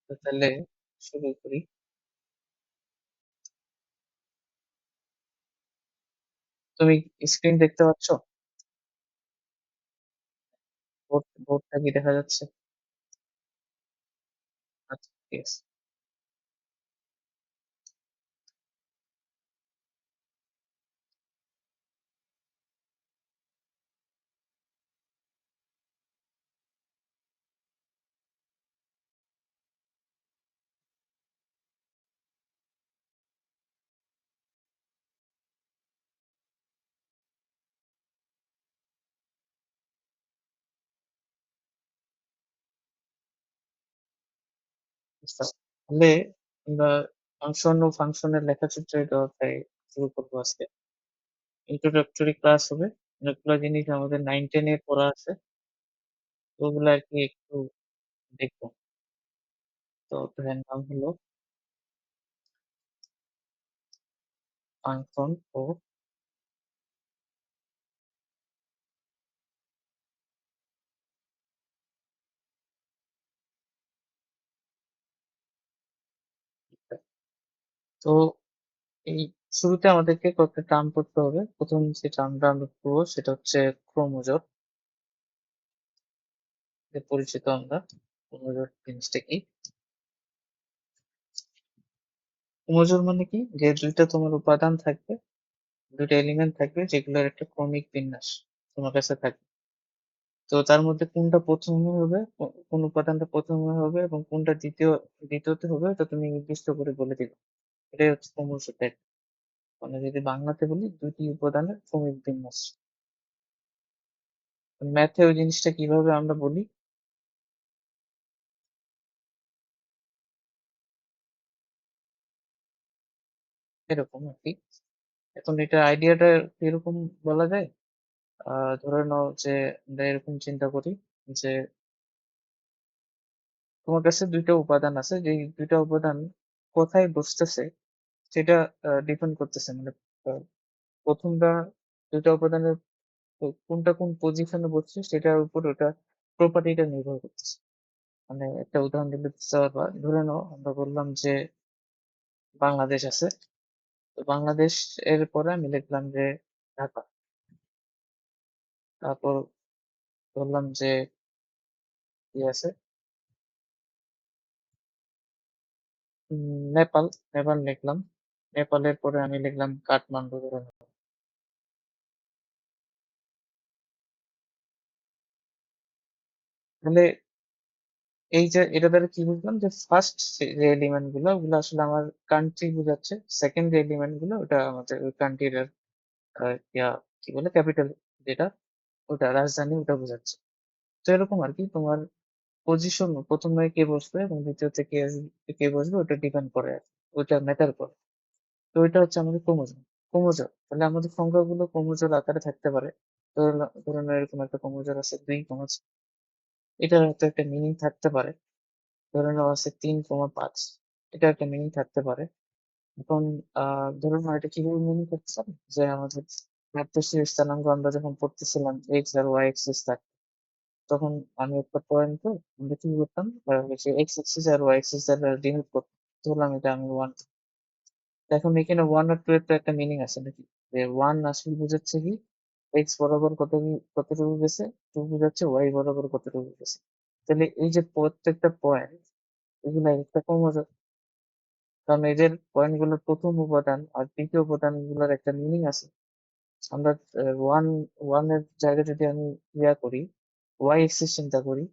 তো তাহলে শুরু করি। তুমি স্ক্রিন দেখতে পাচ্ছ? বোর্ডটা কি দেখা যাচ্ছে? আচ্ছা, ঠিক আছে। বুঝতে পারছি। তাহলে আমরা ফাংশন ও ফাংশনের লেখাচিত্রের দরকারে শুরু করবো আজকে। ইন্ট্রোডাক্টরি ক্লাস হবে। অনেকগুলো জিনিস আমাদের 9-10 এ পড়া আছে। তো ওগুলো আর কি একটু দেখবো। তো অধ্যায়ের নাম হলো ফাংশন ও ইত্যাদি। তো এই শুরুতে আমাদেরকে কয়েকটা টার্ম পড়তে হবে। প্রথম যে টার্মটা আমরা পড়বো সেটা হচ্ছে ক্রোমোজোম, যে পরিচিত আমরা। ক্রোমোজোম জিনিসটা কি? ক্রোমোজোম মানে কি? যে ২ টা তোমার উপাদান থাকবে, ২ টা এলিমেন্ট থাকবে যেগুলোর একটা ক্রমিক বিন্যাস তোমার কাছে থাকবে। তো তার মধ্যে কোনটা ১ম এ হবে, কোন উপাদানটা ১ম এ হবে এবং কোনটা দ্বিতীয়তে হবে ওটা তুমি নির্দিষ্ট করে বলে দিবে। এটাই হচ্ছে ক্রোমোজোম টাইপ। মানে যদি বাংলাতে বলি ২ টি উপাদানের ক্রমিক বিন্যাস। ম্যাথে ওই জিনিসটা কিভাবে আমরা বলি? এরকম আরকি। এখন এটার আইডিয়াটা কিরকম বলা যায়? আ ধরে নাও যে আমরা এরকম চিন্তা করি যে তোমার কাছে ২ টা উপাদান আছে। যেই ২ টা উপাদান কোথায় বসতেছে সেটা ডিপেন্ড করতেছে। মানে আ ১ম টা ২ টা উপাদানের কোনটা কোন পজিশনে বসছে সেটার উপর ওটার প্রপার্টিটা নির্ভর করতেছে। মানে একটা উদাহরণ দিলে বুঝতে পারবা। ধরে নাও আমরা বললাম যে বাংলাদেশ আছে। তো বাংলাদেশ এর পরে আমি লিখলাম যে ঢাকা। তারপর ধরলাম যে আছে নেপাল, নেপাল লিখলাম। নেপালের পরে আমি লিখলাম কাঠমান্ডু ধরে নাও। তাহলে এই যে এটা দ্বারা কি বুঝলাম যে ফার্স্ট যে এলিমেন্ট গুলো ওগুলো আসলে আমার কান্ট্রি বোঝাচ্ছে। সেকেন্ড যে এলিমেন্ট গুলো ওটা আমাদের ওই কান্ট্রির কি বলে ক্যাপিটাল যেটা ওটা রাজধানী ওটা বোঝাচ্ছে। তো এরকম আরকি তোমার পজিশন ১ম এ কে বসবে এবং দ্বিতীয়তে কে বসবে ওটা ডিপেন্ড করে আরকি। ওইটা ম্যাটার করে। তো ওইটা হচ্ছে আমাদের ক্রোমোজোম। ক্রোমোজোম। তাহলে আমাদের সংখ্যাগুলো ক্রোমোজোম আকারে থাকতে পারে। ধরে নাও এরকম একটা ক্রোমোজোম আছে ২, এটার হয়তো একটা মিনিং থাকতে পারে। ধরে নাও আছে ৩,৫, এটার একটা মিনিং থাকতে পারে। এখন আ ধরে নাও এটা কিভাবে মিনিং করতে পারে? যে আমাদের কার্টেসীয় স্থানাঙ্ক আমরা যখন পড়তেছিলাম এক্স আর ওয়াই এক্সিস থাকতো। তখন আমি একটা পয়েন্টে আমরা কি করতাম? হচ্ছে এক্স এক্সিস আর ওয়াই এক্সিস দ্বারা ডিনোট করতাম। ধরলাম এটা আমি 1। এখন এখানে 1 আর 2 এর তো একটা মিনিং আছে নাকি? যে 1 আসলে বোঝাচ্ছে কি এক্স বরাবর কতটুকু গেছে, 2 বোঝাচ্ছে ওয়াই বরাবর কতটুকু গেছে। তাহলে এই যে প্রত্যেকটা পয়েন্ট এগুলা একটা ক্রোমোজোম। কারণ এদের পয়েন্ট গুলোর ১ম উপাদান আর ২য় উপাদানগুলোর একটা মিনিং আছে। আমরা 1 1 এর জায়গায় যদি আমি করি, y এক্সিস চিন্তা করি,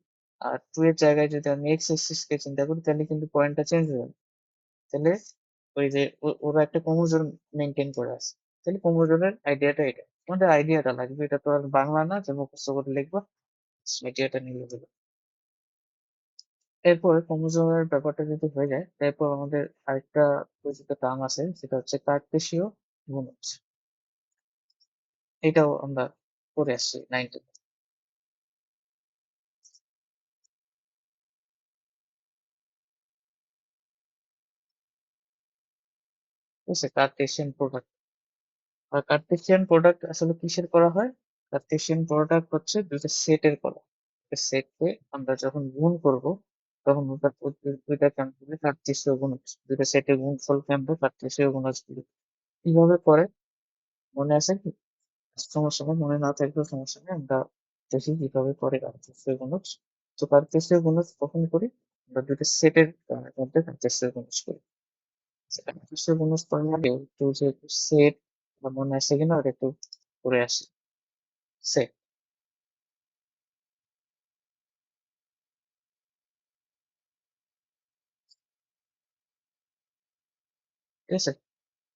আর 2 এর জায়গায় যদি আমি x এক্সিস কে চিন্তা করি তাহলে কিন্তু পয়েন্টটা চেঞ্জ হয়ে যাবে। তাহলে ওই যে ওরা একটা ক্রোমোজোম মেইনটেইন করে আছে। তাহলে ক্রোমোজোমের আইডিয়াটা এটা। আমাদের আইডিয়াটা লাগবে। এটা তো আর বাংলা না যে মুখস্থ করে লিখবা। আইডিয়াটা নিলে হলো। এরপর ক্রোমোজোমের ব্যাপারটা যদি হয়ে যায়, এরপর আমাদের আরেকটা পরিচিত টার্ম আছে সেটা হচ্ছে কার্টেসীয় গুণজ। এটাও আমরা পড়ে আসছি 9 টে। ঠিক আছে? Cartesian product. আর কার্টেসিয়ান প্রোডাক্ট আসলে কিসের করা হয়? কার্টেসিয়ান প্রোডাক্ট হচ্ছে ২ টা সেটের করা। একটা সেটকে আমরা যখন গুণ করব তখন ওইটাকে আমরা কার্তেশীয় গুণজ, দুইটা সেটের গুণফলকে আমরা কার্তেশীয় গুণজ বলি। কিভাবে করে মনে আছে কি? সমস্যা নেই, মনে না থাকলেও সমস্যা নেই, আমরা দেখি কিভাবে করে কার্তেশীয় গুণজ। তো কার্তেশীয় গুণজ কখন করি? আমরা দুইটা সেটের মধ্যে কার্তেশীয় গুণজ করি। কার্তেশীয় গুণজ করার আগে একটু যেহেতু সেট বা মনে আছে কিনা ওটা একটু করে আসি। সেট, ঠিক আছে?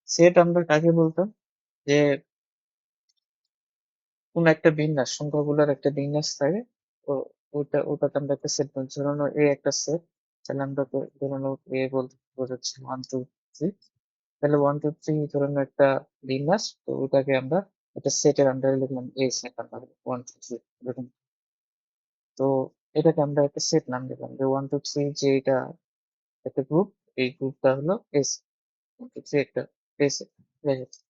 সেট আমরা কাকে বলতাম? যে কোন একটা বিন্যাস, সংখ্যাগুলোর একটা বিন্যাস থাকে। তো ওটাকে আমরা একটা সেট বলছি। ধরে নাও A একটা সেট। তাহলে আমরা তো ধরে নাও A বলতে বোঝাচ্ছি 1 2 3। তাহলে 1 2 3 ধরে নাও একটা বিন্যাস। তো ওটাকে আমরা একটা সেটের আন্ডারে লিখলাম A সেট আন্ডারে 1 2 3 এরকম। তো এটাকে আমরা একটা সেট নাম দিলাম যে 1 2 3 যে এটা একটা গ্রুপ, এই গ্রুপটা হলো A সেট। 1 2 3 একটা A সেট। ঠিক আছে?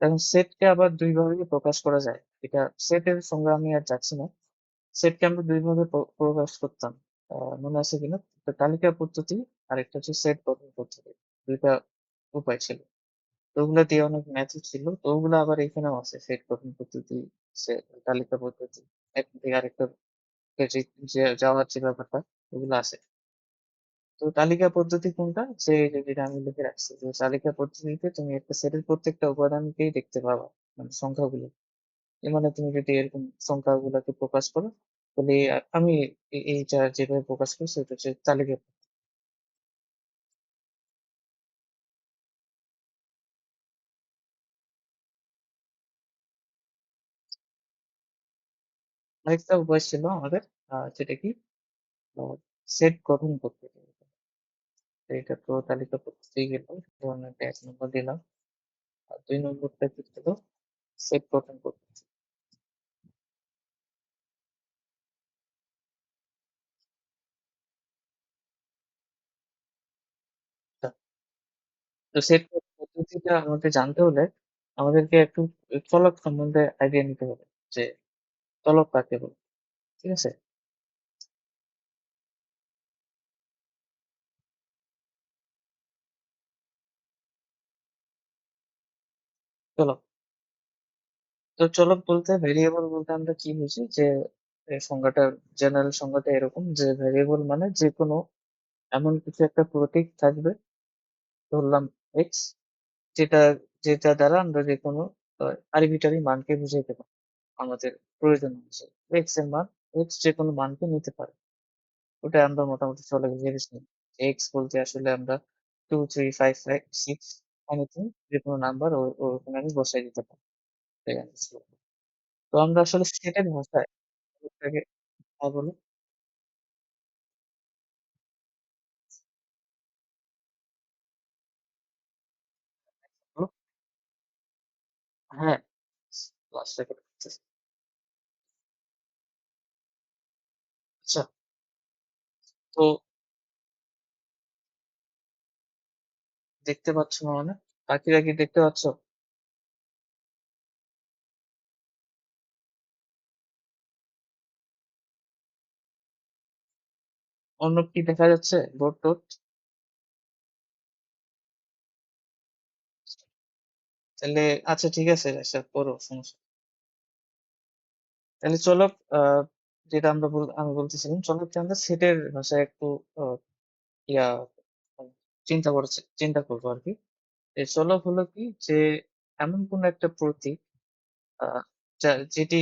এখন সেটকে আবার দুই ভাবে প্রকাশ করা যায়। এটা সেটের সঙ্গে আমি আর যাচ্ছি না। সেটকে আমরা দুই ভাবে প্রকাশ করতাম। মনে আছে কিনা? একটা তালিকা পদ্ধতি আর একটা হচ্ছে সেট গঠন পদ্ধতি। দুইটা উপায় ছিল। তো ওগুলা দিয়ে অনেক ম্যাথও ছিল। তো ওগুলা আবার এখানেও আছে। সেট গঠন পদ্ধতি, তালিকা পদ্ধতি। একটা থেকে আরেকটা যাওয়ার যে ব্যাপারটা, ওগুলো আছে। তো তালিকা পদ্ধতি কোনটা? যে এই যে যেটা আমি লিখে রাখছি যে তালিকা পদ্ধতিতে তুমি একটা সেটের প্রত্যেকটা উপাদানকেই দেখতে পাবা, মানে সংখ্যাগুলো। এর মানে তুমি যদি এরকম সংখ্যাগুলোকে প্রকাশ করো, তাহলে আমি এইটা যেভাবে প্রকাশ করছি এটা হচ্ছে তালিকা। আরেকটা উপায় ছিল আমাদের, যেটা কি সেট গঠন করতে হবে। এটা তো তালিকা পদ্ধতি গেল, ধরুন একটা 1 নম্বর দিলাম। আর 2 নম্বরটা কি ছিল? সেট গঠন করতে। তো সেট পদ্ধতিটা আমাদের জানতে হলে আমাদেরকে একটু চলক সম্বন্ধে আইডিয়া নিতে হবে যে চলক কাকে বলে। ঠিক আছে? চলক, তো চলক বলতে ভেরিয়েবল বলতে আমরা কি বুঝি? যে এই সংজ্ঞাটা, জেনারেল সংজ্ঞাটা এরকম যে ভেরিয়েবল মানে যে কোনো এমন কিছু একটা প্রতীক থাকবে, ধরলাম এক্স, যেটা যেটা দ্বারা আমরা যে কোনো আরবিটারি মানকে বুঝাইতে পারি আমাদের প্রয়োজন অনুযায়ী। এক্স এর মান, এক্স যে কোনো মানকে নিতে পারে। ওটা আমরা মোটামুটি চলে ভেবেছি। এক্স বলতে আসলে আমরা 2 3 5 6 এনিথিং, যে কোনো নাম্বার ওখানে আমি বসাই দিতে পারি। ঠিক আছে? তো আমরা আসলে সেটের ভাষায় ওটাকে, হ্যাঁ বলুন। বলুন। হ্যাঁ, ক্লাস রেকর্ড করতেছি। আচ্ছা, তো দেখতে পাচ্ছ না মানে? পাখিরা কি দেখতে পাচ্ছ? অন্য কি দেখা যাচ্ছে? বোট টোট? তাহলে আচ্ছা ঠিক আছে, আচ্ছা করো, সমস্যা নেই। তাহলে চলো, আহ, যেটা আমি বলতেছিলাম, চলো কি আমরা সেটের ভাষায় একটু আহ, ইয়া উম, চিন্তা করবো আর কি। এই চলক হলো কি যে এমন কোন একটা প্রতীক, আহ, যেটি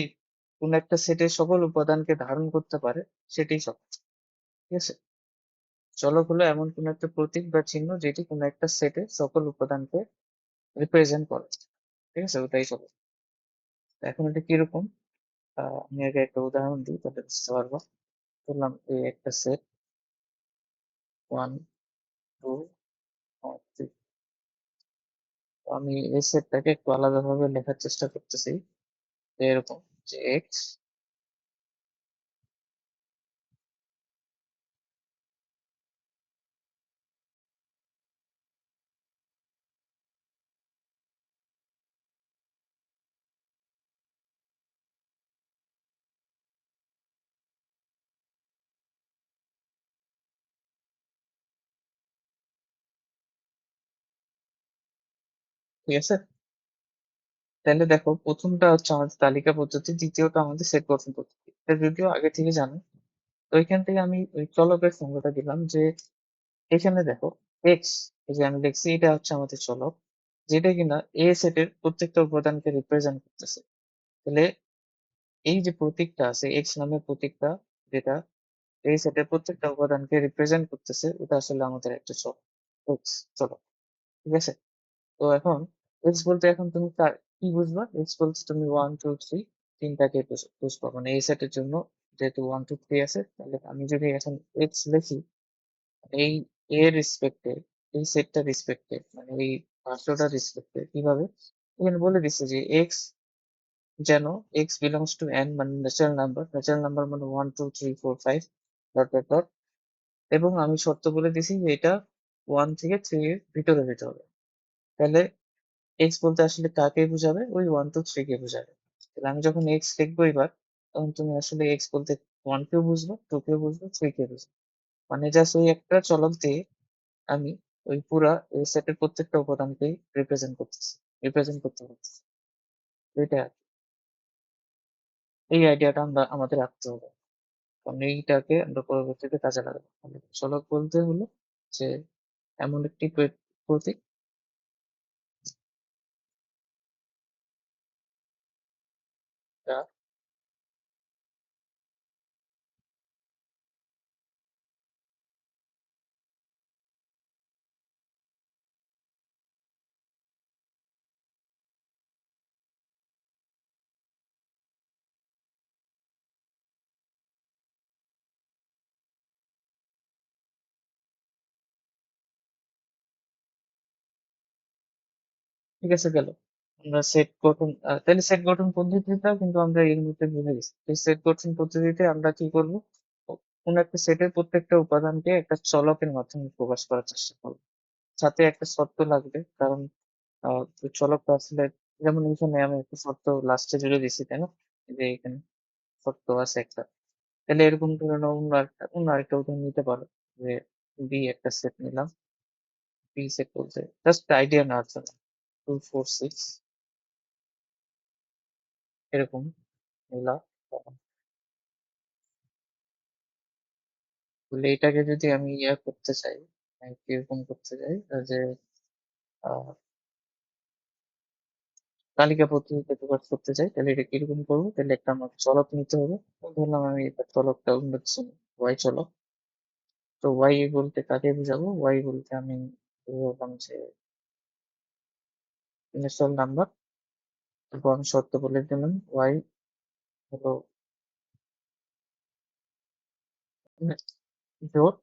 কোন একটা সেটের সকল উপাদানকে ধারণ করতে পারে, সেটাই চলক। ঠিক আছে? চলক হলো এমন কোন একটা প্রতীক বা চিহ্ন যেটি কোন একটা সেটের সকল উপাদানকে রিপ্রেজেন্ট করে। ঠিক আছে? ওটাই চলক। এখন এটা কিরকম? আমি আগে একটা উদাহরণ দিই, তাহলে বুঝতে পারবো। ধরলাম এই একটা সেট, 1 2 3। আমি এই সেটটাকে একটু আলাদাভাবে লেখার চেষ্টা করতেছি। যে এরকম যে এক্স, ঠিক আছে? তাহলে দেখো প্রথমটা হচ্ছে আমাদের তালিকা পদ্ধতি, দ্বিতীয়টা আমাদের সেট গঠন পদ্ধতি। এটা যদিও আগে থেকে জানো। তো এখান থেকে আমি ওই চলকের সংজ্ঞাটা দিলাম যে এখানে দেখো এক্স, এই যে আমি লিখছি এটা হচ্ছে আমাদের চলক, যেটা কিনা এ সেটের প্রত্যেকটা উপাদানকে রিপ্রেজেন্ট করতেছে। তাহলে এই যে প্রতীকটা আছে, এক্স নামের প্রতীকটা, যেটা এই সেটের প্রত্যেকটা উপাদানকে রিপ্রেজেন্ট করতেছে, এটা আসলে আমাদের একটা চলক, এক্স চলক। ঠিক আছে? তো এখন এক্স বলতে এখন তুমি তার কি বুঝবা? এক্স বলতে তুমি ওয়ান টু থ্রি তিনটাকে বুঝবা, মানে এই সেটের জন্য যেহেতু ওয়ান টু থ্রি আছে, তাহলে আমি যদি এখন এক্স লিখি এই এর রেসপেক্টে, এই সেটটা রেসপেক্টে, মানে এই পাঁচশোটা রেসপেক্টে কিভাবে এখানে বলে দিচ্ছে যে এক্স যেন এক্স বিলংস টু এন, মানে ন্যাচারাল নাম্বার, ন্যাচারাল নাম্বার মানে one two three four five dot dot dot, এবং আমি শর্ত বলে দিছি যে এটা ওয়ান থেকে থ্রি এর ভিতরে হতে হবে। তাহলে এক্স বলতে আসলে কাকে বোঝাবে? ওই ওয়ান টু থ্রি কে বোঝাবে। তাহলে আমি যখন এক্স লিখবো এবার, তখন তুমি আসলে এক্স বলতে ওয়ান কেও বুঝবো, টু কেও বুঝবো, থ্রি কে বুঝবো। মানে জাস্ট ওই একটা চলক দিয়ে আমি ওই পুরা এই সেটের প্রত্যেকটা উপাদানকেই রিপ্রেজেন্ট করতে পারতেছি। এটা, এই আইডিয়াটা আমরা আমাদের রাখতে হবে, কারণ এইটাকে আমরা পরবর্তীতে কাজে লাগাবো। মানে চলক বলতে হলো যে এমন একটি প্রতীক, যা ঠিক আছে গেল। আমরা সেট গঠন, তাহলে সেট গঠন পদ্ধতিটাও কিন্তু আমরা এর মধ্যে ভুলে গেছি। এই সেট গঠন পদ্ধতিতে আমরা কি করব? কোন একটা সেটের প্রত্যেকটা উপাদানকে একটা চলকের মাধ্যমে প্রকাশ করার চেষ্টা করব। সাথে একটা শর্ত লাগবে, কারণ ওই চলকটা আসলে, যেমন এখানে আমি একটা শর্ত লাস্টে জুড়ে দিছি, তাই না? এই যে এখানে শর্ত আছে একটা। তাহলে এরকম ধরনের অন্য আরেকটা উদাহরণ নিতে পারো, যে বি একটা সেট নিলাম। বি সেট বলতে জাস্ট আইডিয়া নেওয়ার জন্য, টু ফোর সিক্স এরকম নিলাম। তাহলে এটাকে যদি আমি করতে চাই, কিরকম করতে চাই, যে আহ, তালিকা পদ্ধতিতে প্রকাশ করতে চাই, তাহলে এটা কিরকম করবো? তাহলে একটা আমার চলক নিতে হবে। ধরলাম আমি এবার চলকটা উন্নত ওয়াই চলক। তো ওয়াই বলতে কাকে বোঝাবো? ওয়াই বলতে আমি বললাম যে ন্যাচারাল নাম্বার, তারপর আমি শর্ত বলে দিলাম ওয়াই হলো জোড়,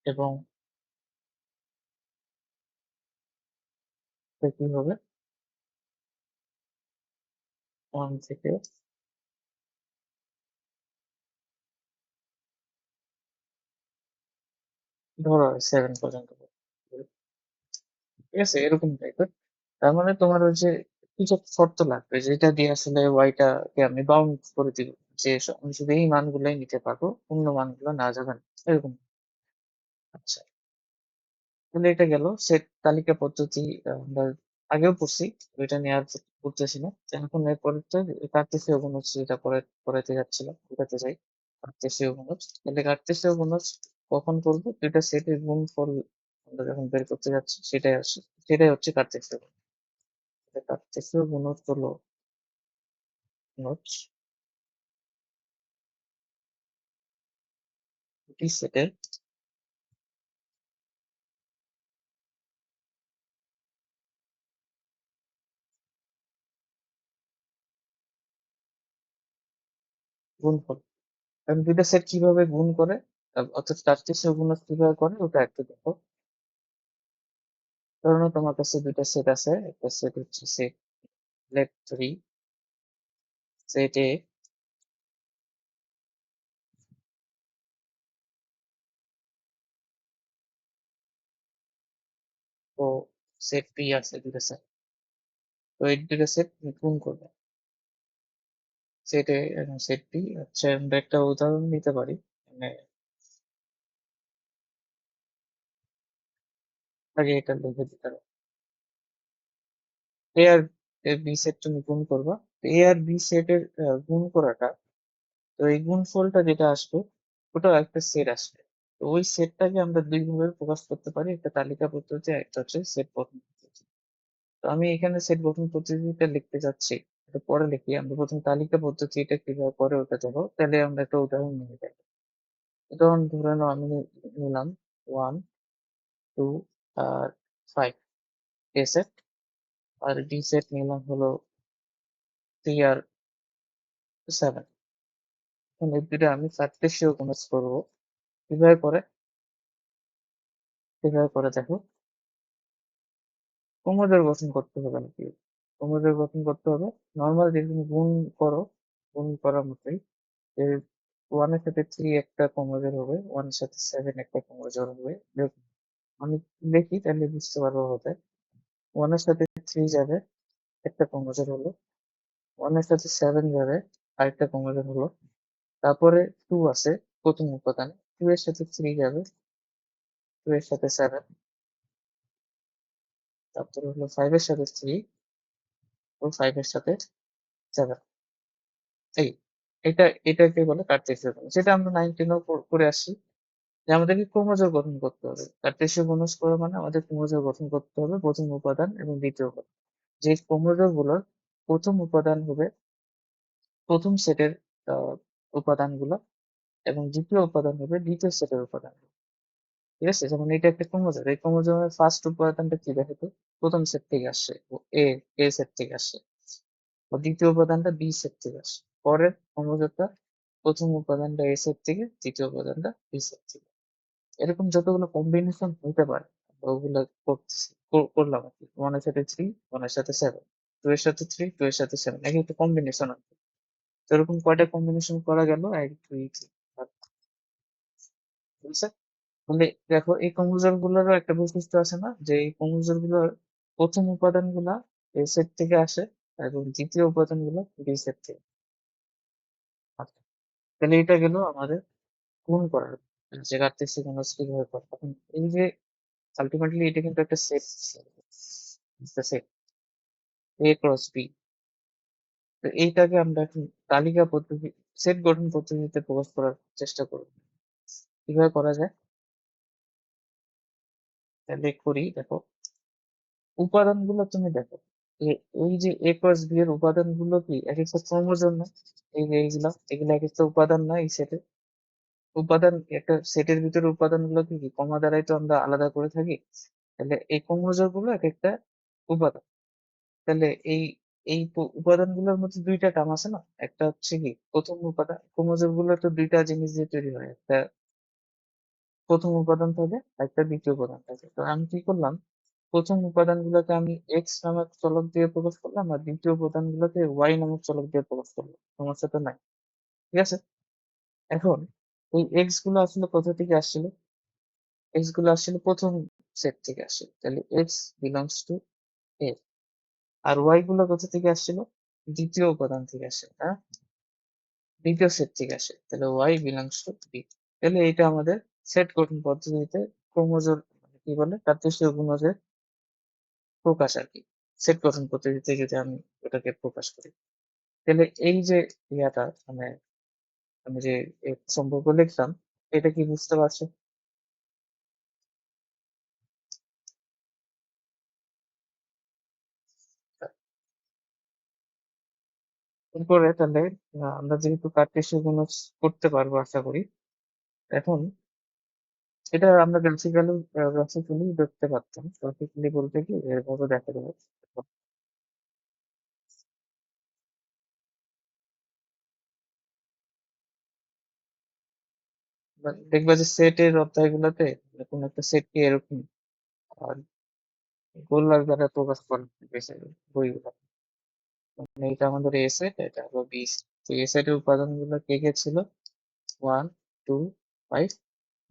এবং এটা কি হবে? ওয়ান থেকে ধরো সেভেন পর্যন্ত। ঠিক আছে, এরকম টাইপের। তার মানে তোমার ওই যে কিছু একটা শর্ত লাগবে, যেটা দিয়ে আসলে ওয়াইটাকে আমি বাউন্ড করে দিব, যে আমি শুধু এই মানগুলোই নিতে পারবো, অন্য মানগুলো না যাবে না, এরকম। আচ্ছা, তাহলে এটা গেল সেট তালিকা পদ্ধতি। আমরা আগেও পড়ছি, ওইটা নিয়ে আর পড়তেছি না। তো এখন এরপরে তো কার্তেশীয় গুণজ, যেটা পড়াইতে যাচ্ছিলাম, ওটাতে যাই। কার্তেশীয় গুণজ, তাহলে কার্তেশীয় গুণজ কখন করবো? দুইটা সেটের গুণফল আমরা যখন বের করতে যাচ্ছি, সেটাই হচ্ছে কার্তেশীয় গুণজ। কার্তেশীয় গুণজ হলো গুণজ দুটি সেটের গুণফল। কারণ দুইটা সেট কিভাবে গুণ করে, অর্থাৎ কার্তেশীয় গুণজ কিভাবে করে, ওটা একটু দেখো। ধরো তোমার কাছে দুইটা সেট আছে, একটা সেট হচ্ছে সেট লেট থ্রি, সেট এ ও সেট বি আছে, দুইটা সেট। তো এই দুইটা সেট গুণ করবে সেট এ এবং সেট বি। হচ্ছে আমরা একটা উদাহরণ নিতে পারি, মানে আগে এটা লিখে দিতে হবে। এ আর বি সেট তুমি গুণ করবা, এ আর বি সেটের গুণ করাটা, তো এই গুণফলটা যেটা আসবে ওটাও একটা সেট আসবে। তো ওই সেটটাকে আমরা দুই ভাবে প্রকাশ করতে পারি, একটা তালিকা পদ্ধতি আর একটা হচ্ছে সেট গঠন পদ্ধতি। তো আমি এখানে সেট গঠন পদ্ধতিটা লিখতে যাচ্ছি, এটা পরে লিখি। আমরা প্রথম তালিকা পদ্ধতি এটা কিভাবে করে ওটা দেবো। তাহলে আমরা একটা উদাহরণ নিয়ে যাই। উদাহরণ ধরে নাও আমি নিলাম 1, 2 আর 5 এ সেট, আর বি সেট নিলাম হলো 3 আর 7। এখন এই দুটো আমি কার্টেসীয় গুণজ করবো। কিভাবে করে, কিভাবে করে দেখো। ক্রমজোর গঠন করতে হবে নাকি, ক্রমজোর গঠন করতে হবে। নর্মাল যে তুমি গুণ করো, গুণ করার মতোই, যে 1 এর সাথে 3 একটা ক্রমজোর হবে, 1 এর সাথে 7 একটা ক্রমজোর হবে। দেখো, আমি লিখি তাহলে বুঝতে পারবো হতে। 1 এর সাথে 3 যাবে, একটা ক্রমজোর হলো। 1 এর সাথে 7 যাবে, আরেকটা ক্রমজোর হলো। তারপরে 2 আছে প্রথম উপাদান, 2 এর সাথে 3 যাবে, 2 এর সাথে 7। তারপরে হলো 5 এর সাথে 3 ও 5 এর সাথে 7। এই এটাকে বলে কার্টেসীয় গুণজ, যেটা আমরা 19 করে আসছি। যে আমাদেরকে ক্রমজোর গঠন করতে হবে। কার্টেসীয় গুণজ করা মানে আমাদের ক্রমজোর গঠন করতে হবে, প্রথম উপাদান এবং দ্বিতীয় উপাদান। যে ক্রমজোর গুলোর প্রথম উপাদান হবে প্রথম সেটের উপাদানগুলো, এবং দ্বিতীয় উপাদান হবে দ্বিতীয় সেটের উপাদান। ঠিক আছে, যেমন এটা একটা ক্রমজোর, এই ক্রমজোরের ফার্স্ট উপাদানটা কি দেখাতো, প্রথম সেট থেকে আসছে, এ এ সেট থেকে আসছে। ও দ্বিতীয় উপাদানটা বি সেট থেকে আসছে। পরের ক্রমজোরটা প্রথম উপাদানটা এ সেট থেকে, দ্বিতীয় উপাদানটা বি সেট থেকে। এরকম যতগুলো কম্বিনেশন হতে পারে আমরা ওগুলো করতেছি, করলাম আর কি। 1 এর সাথে 3, 1 এর সাথে 7, 2 এর সাথে 3, 2 এর সাথে 7, এক একটা কম্বিনেশন আছে। তো এরকম কয়টা কম্বিনেশন করা গেল, 1 2 3 বুঝছে। মানে দেখো এই ক্রোমোজোম গুলোরও একটা বৈশিষ্ট্য আছে না, যে এই ক্রোমোজোম গুলোর প্রথম উপাদান গুলা এ সেট থেকে আসে এবং দ্বিতীয় উপাদান গুলো বি সেট থেকে আসে। তাহলে এটা গেল আমাদের গুণ করার, যে কার্তেশিয়ান গুণজ কিভাবে করে। এখন এই যে আলটিমেটলি এটা কিন্তু একটা সেট, সেট এ ক্রস বি। তো এইটাকে আমরা এখন তালিকা পদ্ধতি, সেট গঠন পদ্ধতিতে প্রকাশ করার চেষ্টা করব। কিভাবে করা যায় তাহলে করি, দেখো। উপাদানগুলো তুমি দেখো, এই যে এ ক্রস বি এর উপাদানগুলো কি এক একটা ক্রোমোজোম না? এই যে এইগুলা, এগুলো এক একটা উপাদান না এই সেটে? উপাদান একটা সেটের ভিতরে উপাদানগুলো কি কি কমা দ্বারাই তো আমরা আলাদা করে থাকি। তাহলে এই ক্রোমোজোম গুলো এক একটা উপাদান। তাহলে এই এই উপাদানগুলোর মধ্যে দুইটা টার্ম আছে না, একটা হচ্ছে কি প্রথম উপাদান। ক্রোমোজোম গুলো তো দুইটা জিনিস দিয়ে তৈরি হয়, একটা প্রথম উপাদান থাকে, একটা দ্বিতীয় উপাদান থাকে। তো আমি কি করলাম, প্রথম উপাদানগুলোকে আমি এক্স নামক চলক দিয়ে প্রকাশ করলাম, আর দ্বিতীয় উপাদানগুলোকে ওয়াই নামক চলক দিয়ে প্রকাশ করলাম। সমস্যা তো নাই, ঠিক আছে। এখন এই এক্স গুলো আসলে কোথা থেকে আসছিল, এক্স গুলো আসছিল প্রথম সেট থেকে আসছে, তাহলে এক্স বিলংস টু এ। আর ওয়াই গুলো কোথা থেকে আসছিল, দ্বিতীয় উপাদান থেকে আসে, হ্যাঁ, দ্বিতীয় সেট থেকে আসে, তাহলে ওয়াই বিলংস টু বি। তাহলে এটা আমাদের সেট গঠন পদ্ধতিতে ক্রোমোজোর কি বলে কার্তেশীয় গুণজের প্রকাশ আর কি। সেট গঠন পদ্ধতিতে যদি আমি ওটাকে প্রকাশ করি, তাহলে এই যে ইয়াটা মানে আমি যে সম্পর্ক লিখলাম, এটা কি বুঝতে পারছো? এরপরে তাহলে আমরা যেহেতু কার্টেসীয় গুণজ করতে পারবো আশা করি, এখন এটা আমরা গ্রাফিক্যালি দেখতে পারতাম। গ্রাফিক্যালি বলতে কি এভাবে দেখা যাবে, দেখবা যে সেটের অধ্যায়গুলোতে কোন একটা সেটকে এরকম আর গোলার দ্বারা প্রকাশ করা গেছে বইগুলো। মানে এটা আমাদের এ সেট, এটা হলো বি সেট। তো এ সেটের উপাদান গুলো কে কে ছিল, 1 2 5।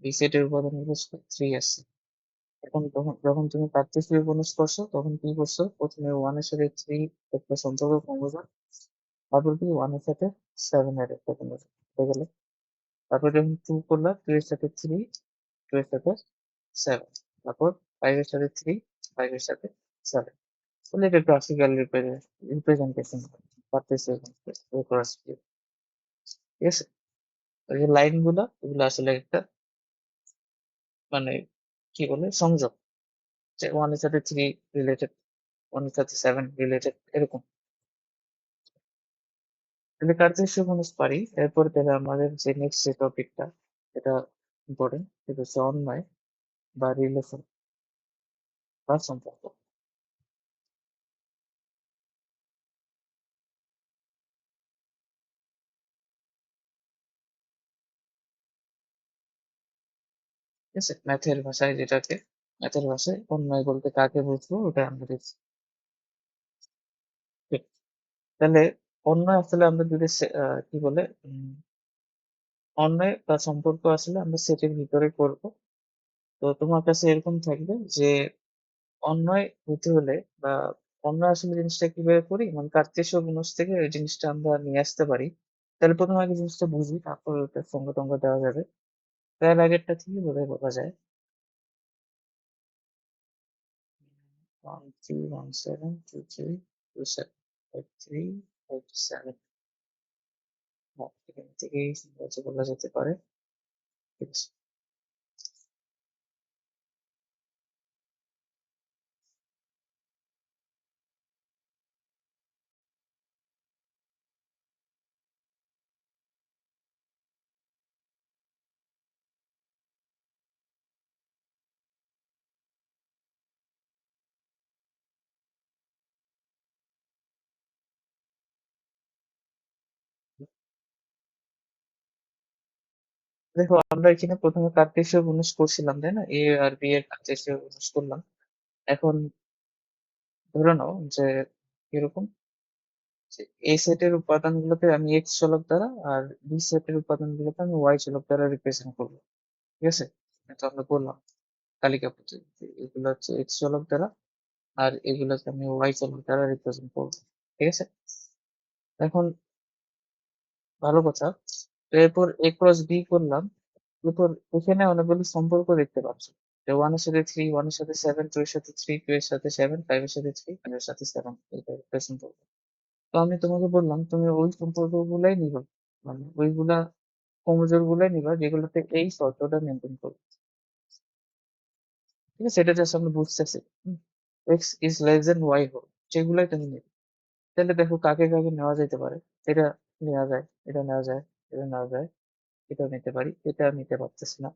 বি সেটের উপাদান গুলো ছিল 3 আছে। এখন তখন যখন তুমি কার্তেশীয় গুণজ করছো তখন কি করছো, প্রথমে 1 এর সাথে 3 একটা সম্পর্ক ক্রমজ, তারপর কি 1 এর সাথে 7 এর একটা ক্রমজ হয়ে গেল। তারপর যখন 2 করলা, 2 এর সাথে 3, 2 এর সাথে 7, তারপর 5 এর সাথে 3, 5 এর সাথে 7, তাহলে এটা গ্রাফিক্যাল রিপ্রেজেন্টেশন পারতেছে ক্রস, ঠিক আছে। এই যে লাইন গুলা, এগুলো আসলে একটা মানে কি বলে সংযোগ, যে 1 এর সাথে 3 রিলেটেড, 1 এর সাথে 7 রিলেটেড, এরকম। তাহলে কার্যের মানুষ পারি। এরপরে তাহলে আমাদের যে নেক্সট যে টপিকটা, এটা ইম্পর্টেন্ট, সেটা হচ্ছে অন্যায় বা রিলেশন বা সম্পর্ক। ঠিক আছে, ম্যাথের ভাষায় যেটাকে, ম্যাথের ভাষায় অন্যায় বলতে কাকে বুঝবো ওটা আমরা দেখছি। ঠিক। তাহলে অন্যায় আসলে আমরা যদি কি বলে অন্যায় বা সম্পর্ক আসলে আমরা সেটের ভিতরে করব। তো তোমার কাছে এরকম থাকবে যে অন্যায় হতে হলে বা অন্যায় আসলে জিনিসটা কিভাবে করি, মানে কার্তেশীয় গুণজ থেকে এই জিনিসটা আমরা নিয়ে আসতে পারি। তাহলে প্রথমে আগে জিনিসটা বুঝি, তারপর ওটার সঙ্গ টঙ্গ দেওয়া যাবে। তার আগেরটা থেকে বোধহয় বলা যায় 1 3 1 7 2 3 5 3 5 7, এখান থেকেই সহজে বলা যেতে পারে। ঠিক আছে। দেখো, আমরা এখানে প্রথমে কার্তেশীয় গুণজ করছিলাম, তাই না? এ আর বি এর কার্তেশীয় গুণজ করলাম। এখন ধরে নাও যে এরকম, যে এ সেটের উপাদানগুলোকে আমি এক্স চলক দ্বারা আর বি সেটের উপাদানগুলোকে আমি ওয়াই চলক দ্বারা রিপ্রেজেন্ট করবো। ঠিক আছে, এটা আমরা করলাম তালিকা পদ্ধতিতে। এগুলো হচ্ছে এক্স চলক দ্বারা আর এগুলোকে আমি ওয়াই চলক দ্বারা রিপ্রেজেন্ট করবো। ঠিক আছে। এখন ভালো কথা, তো এরপর এ ক্রস বি করলাম। এরপর এখানে অনেকগুলো সম্পর্ক দেখতে পাচ্ছ, যে 1 এর সাথে 3, 1 এর সাথে 7, 2 এর সাথে 3, 2 এর সাথে 7, 5 এর সাথে 3, 5 এর সাথে 7, এটা একটা সম্পর্ক। তো আমি তোমাকে বললাম তুমি ওই সম্পর্কগুলাই নিবা, মানে ওইগুলা ক্রোমোজোম গুলাই নিবা যেগুলোতে এই শর্তটা মেনটেন করবে। ঠিক আছে, এটা জাস্ট আমরা বুঝতেছি। X is less than Y হোক, সেগুলাই তুমি নেবে। তাহলে দেখো কাকে কাকে নেওয়া যেতে পারে। এটা নেওয়া যায়, এটা নেওয়া যায়, এটা নেওয়া যায়, এটা নিতে পারি, এটা নিতে পারতেছি না,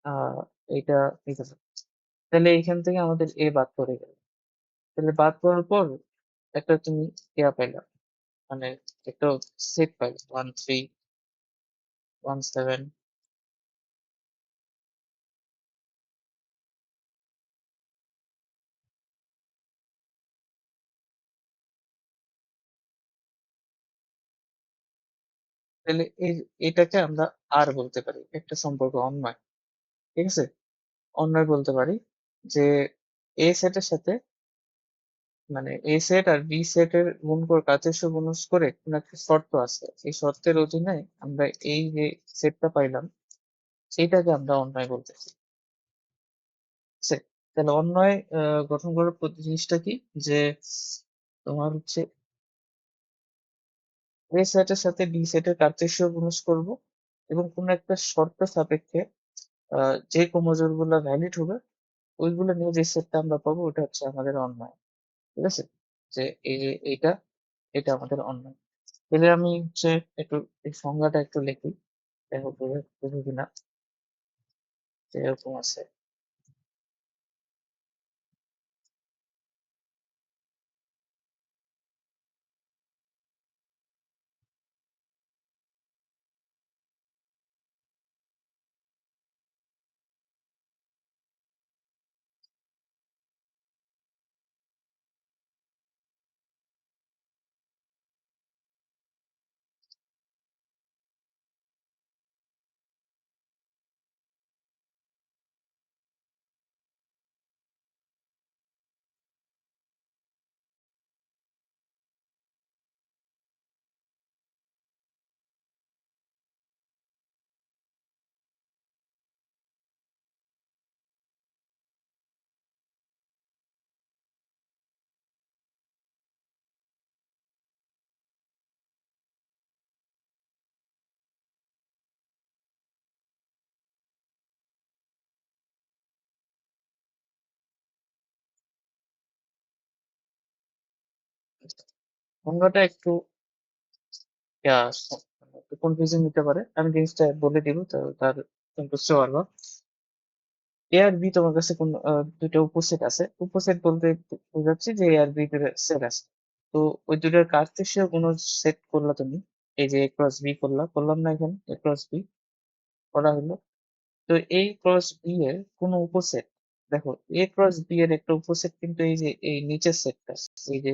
আহ এটা নিতে পারি। তাহলে এইখান থেকে আমাদের এ বাদ পড়ে গেল। তাহলে বাদ পড়ার পর একটা তুমি ইয়া পাইলা, মানে একটা সেট পাইলা, 1 3 1 7। তাহলে এটাকে আমরা আর বলতে পারি একটা সম্পর্ক অন্যায়। ঠিক আছে, অন্যায় বলতে পারি যে এ সেটের সাথে, মানে এ সেট আর বি সেটের গুণ করে কার্তেশ্য গুণজ করে কোন একটা শর্ত আছে, এই শর্তের অধীনে আমরা এই যে সেটটা পাইলাম, সেইটাকে আমরা অন্যায় বলতেছি। ঠিক আছে? তাহলে অন্যায় গঠন করার জিনিসটা কি, যে তোমার হচ্ছে এ সেটের সাথে বি সেটের কার্তেশ্য গুণজ করব এবং কোন একটা শর্ত সাপেক্ষে যে ক্রোমোজোম গুলা ভ্যালিড হবে ওইগুলো নিয়ে যে সেটটা আমরা পাবো ওটা হচ্ছে আমাদের অন্যায়। ঠিক আছে, যে এই যে এইটা, এটা আমাদের অন্যায়। তাহলে আমি হচ্ছে একটু এই সংজ্ঞাটা একটু লিখি, দেখো বুঝে কিনা, যে এরকম আছে। সংজ্ঞাটা একটু একটু কনফিউজিং হতে পারে। আমি জিনিসটা বলে দিব, তো তার তুমি বুঝতে পারবা। এ আর বি তোমার কাছে কোন দুইটা উপসেট আছে। উপসেট বলতে বোঝাচ্ছে যে এ আর বি দুটো সেট আছে। তো ওই দুটার কার্তেশীয় গুণ সেট করলা তুমি। এই যে এ ক্রস বি করলাম না এখানে, এ ক্রস বি করা হলো। তো এই ক্রস বি এর কোন উপসেট, দেখো এ ক্রস বি এর একটা উপসেট কিন্তু এই যে এই নিচের সেটটা, এই যে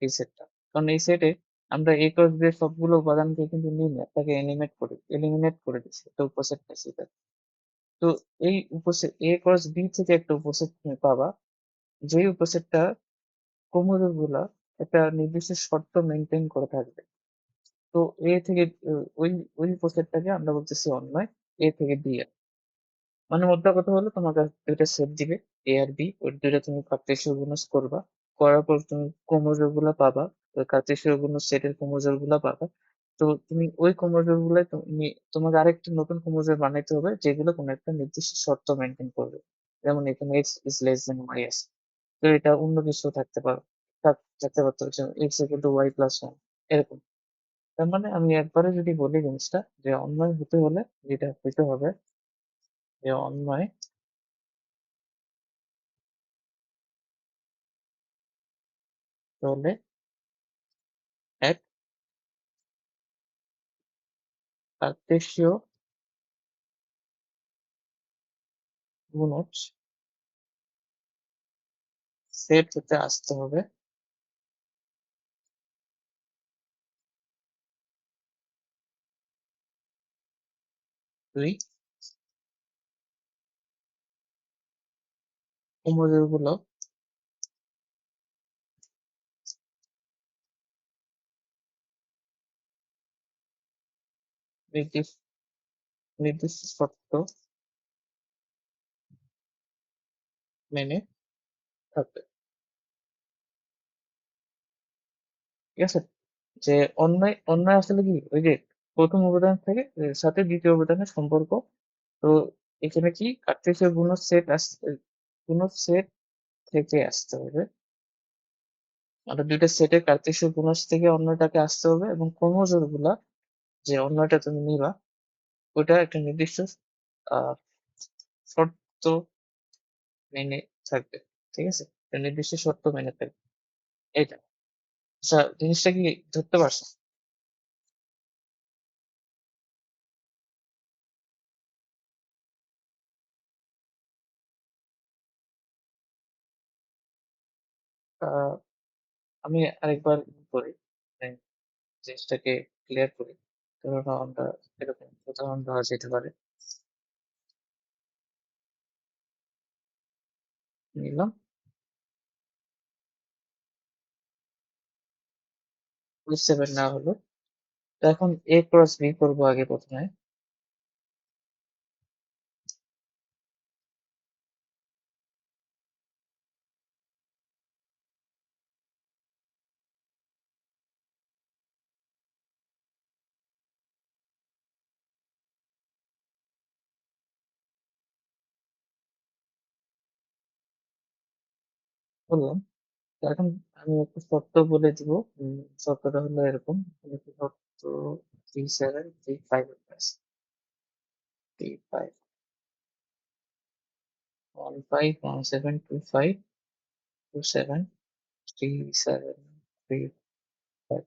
এই সেটটা। কারণ এই সেটে আমরা এ ক্রস বি এর সবগুলো উপাদানকে কিন্তু নিয়ে একটাকে এলিমিনেট করে দিচ্ছি, একটা উপসেট পাইছি এটা। তো এই উপসেট এ ক্রস বি থেকে একটা উপসেট তুমি পাবা, যেই উপসেটটা ক্রোমোজোম গুলা একটা নির্দিষ্ট শর্ত মেনটেন করে থাকবে। তো এ থেকে ওই ওই উপসেটটাকে আমরা বলতেছি অন্যয় এ থেকে বি। মানে মোদ্দা কথা হলো তোমার কাছে দুইটা সেট দিবে, এ আর বি, ওই দুইটা তুমি কার্টেসীয় গুণজ করবা। করার পর তুমি ক্রোমোজোম গুলা পাবা, ওই কার্টেসীয় গুণজ সেটের ক্রোমোজোম গুলা পাবা। তো তুমি ওই ক্রোমোজোম গুলা তুমি তোমাকে আরেকটা নতুন ক্রোমোজোম বানাইতে হবে, যেগুলো কোনো একটা নির্দিষ্ট শর্ত মেনটেন করবে। যেমন এখানে X is less than Y আছে, তো এটা অন্য কিছু থাকতে পারো, থাকতে পারতো যে X equal to Y plus one, এরকম। তার মানে আমি একবারে যদি বলি জিনিসটা, যে অন্যায় হতে হলে যেটা হইতে হবে, যে অন্যায় হলে এক কার্টেসীয় গুণজ সেট হতে আসতে হবে দুই ক্রোমোজোম গুলো নির্দিষ্ট নির্দিষ্ট শর্ত মেনে থাকবে। ঠিক আছে? যে অন্যায় অন্যায় আসলে কি, ওই যে প্রথম উপাদান থেকে সাথে দ্বিতীয় উপাদানের সম্পর্ক। তো এখানে কি কার্টেসীয় গুণজ সেট থেকে আসতে হবে, মানে দুইটা সেটের কার্টেসীয় গুণজ থেকে অন্যটাকে আসতে হবে, এবং ক্রোমোজোম গুলা যে অন্যটা তুমি নিবা, ওটা একটা নির্দিষ্ট আহ শর্ত মেনে থাকবে। ঠিক আছে? একটা নির্দিষ্ট শর্ত মেনে থাকবে, এটা। আচ্ছা, জিনিসটা কি ধরতে পারছো? আহ, আমি আরেকবার করি, মানে জিনিসটাকে ক্লিয়ার করি। ধরো আমরা এরকম উদাহরণ দেওয়া যেতে পারে, নিলাম 7 না হলো। তো এখন এ ক্রস বি করবো আগে প্রথমে। বললাম, তো এখন আমি একটা শর্ত বলে দিব। শর্তটা হলো এরকম, একটা শর্ত 3 7 3 5 3 5 1 5 1 7 2 5 2 7 3 7 3 5।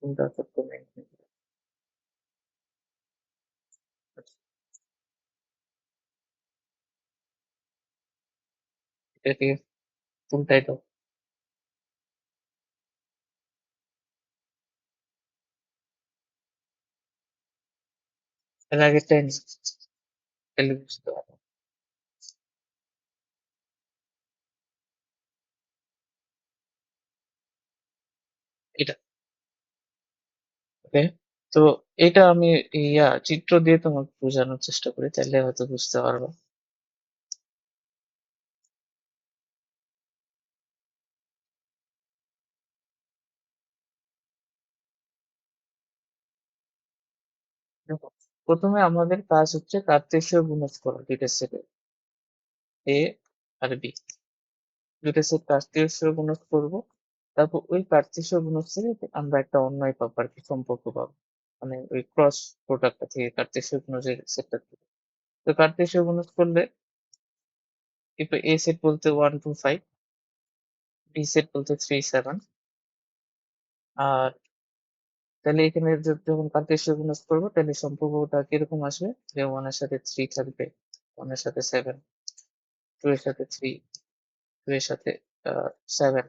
কোনটা শর্ত মেনটেন? এটা দিয়ে কোনটাই তো, এর আগেরটাই নি, তাহলে বুঝতে পারবো। এটা ওকে। তো এটা আমি চিত্র দিয়ে তোমাকে বোঝানোর চেষ্টা করি, তাহলে হয়তো বুঝতে পারবো। দেখো, প্রথমে আমাদের কাজ হচ্ছে কার্তেশীয় গুণজ করা দুইটা সেটের, এ আর বি। দুইটা সেট কার্তেশীয় গুণক করবো, তারপর ওই কার্তেশীয় গুণক থেকে আমরা একটা অন্যয় পাবো আর কি, সম্পর্ক পাবো, মানে ওই ক্রস প্রোডাক্টটা থেকে কার্তেশীয় গুণকের সেটটা থেকে। তো কার্তেশীয় গুণক করলে এ সেট বলতে 1 2 5, বি সেট বলতে 3 7, আর তাহলে এখানে যখন কার্তেশীয় গুণক করবো তাহলে সম্পর্কটা কিরকম আসবে, যে 1 এর সাথে 3 থাকবে, 1 এর সাথে 7, 2 এর সাথে 3, 2 এর সাথে 7,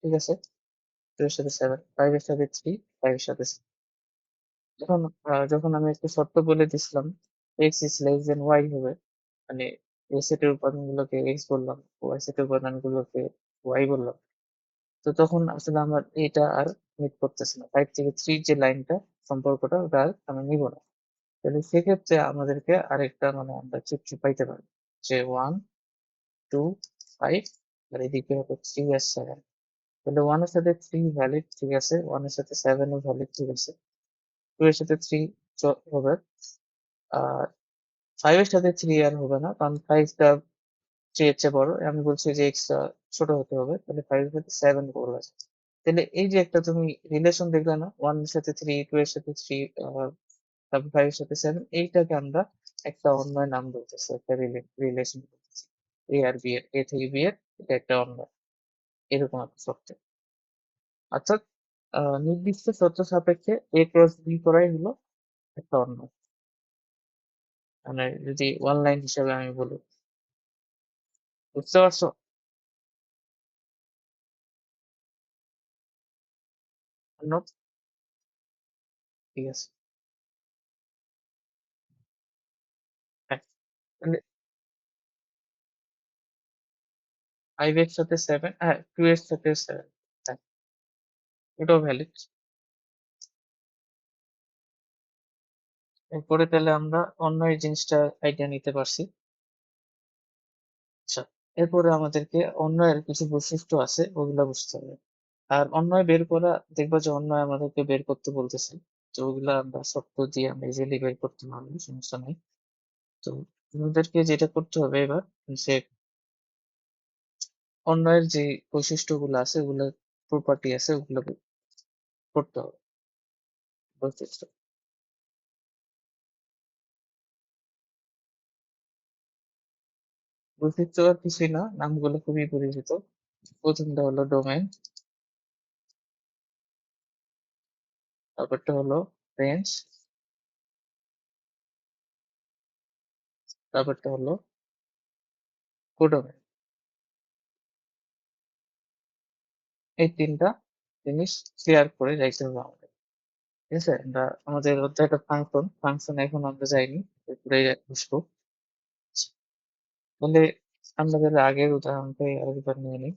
ঠিক আছে, 2 এর সাথে 7, 5 এর সাথে 3, 5 এর সাথে 6। যখন আমি একটা শর্ত বলে দিছিলাম x is less than y হবে, মানে a সেটের উপাদানগুলোকে x বললাম, y সেটের উপাদানগুলোকে y বললাম, তো তখন আসলে আমার এটা আর মিট করতেছে না, 5 থেকে 3 যে লাইনটা সম্পর্কটা ওটা আর আমি নিব না। তাহলে সেক্ষেত্রে আমাদেরকে আরেকটা মানে আমরা চিত্র পাইতে পারি, যে 1 2 5, আর এদিকে হবে 3 আর 7। তাহলে 1 এর সাথে 3 ভ্যালিড, ঠিক আছে, 1 এর সাথে 7ও ভ্যালিড, ঠিক আছে, 2 এর সাথে 3 হবে, আর 5 এর সাথে 3 আর হবে না, কারণ 5টা 3 এর চেয়ে বড়, আমি বলছি যে x ছোট হতে হবে, তাহলে 5 এর সাথে 7 বড় আছে। তাহলে এই যে একটা তুমি রিলেশন দেখলে না, 1 এর সাথে 3, 2 এর সাথে 3, তারপর 5 এর সাথে 7, এইটাকে আমরা একটা অন্য নাম বলতেছি, একটা রিলেশন বলতেছি, এ আর বি এর, এ থেকে বি এর, এটা একটা অন্য, এরকম একটা শর্ত। অর্থাৎ নির্দিষ্ট শর্ত সাপেক্ষে এ ক্রস বি করাই হলো একটা অন্য, মানে যদি ওয়ান লাইন হিসাবে আমি বলি, বুঝতে পারছো? অন্য, ঠিক আছে, হ্যাঁ, তাহলে 5 এর সাথে 7, হ্যাঁ, 2 এর সাথে 7, হ্যাঁ, এটাও ভ্যালিড। এরপরে তাহলে আমরা অন্য এই জিনিসটা আইডিয়া নিতে পারছি। আচ্ছা, এরপরে আমাদেরকে অন্যয়ের কিছু বৈশিষ্ট্য আছে, ওগুলা বুঝতে হবে। আর অন্যয় বের করা, দেখবা যে অন্যয় আমাদেরকে বের করতে বলতেছে, তো ওগুলা আমরা শর্ত দিয়ে আমরা ইজিলি বের করতে পারবো, সমস্যা নেই। তো আমাদেরকে যেটা করতে হবে এবার, যে অন্যয়ের যে বৈশিষ্ট্যগুলো আছে, ওগুলো প্রপার্টি আছে, ওগুলো করতে হবে, বৈশিষ্ট্য। বৈশিষ্ট্য আর কিছুই না, নামগুলো খুবই পরিচিত। প্রথমটা হলো ডোমেন, তারপরটা হলো রেঞ্জ, তারপরটা হলো কোডোমেন। এই তিনটা জিনিস ক্লিয়ার করে যাইতে হবে আমাদের, ঠিক আছে। আমরা আমাদের অধ্যায়টা ফাংশন, ফাংশন এখন আমরা যাইনি, এরপরে বুঝবো। তাহলে আমরা তাহলে আগের উদাহরণটাই আরেকবার নিয়ে নিই।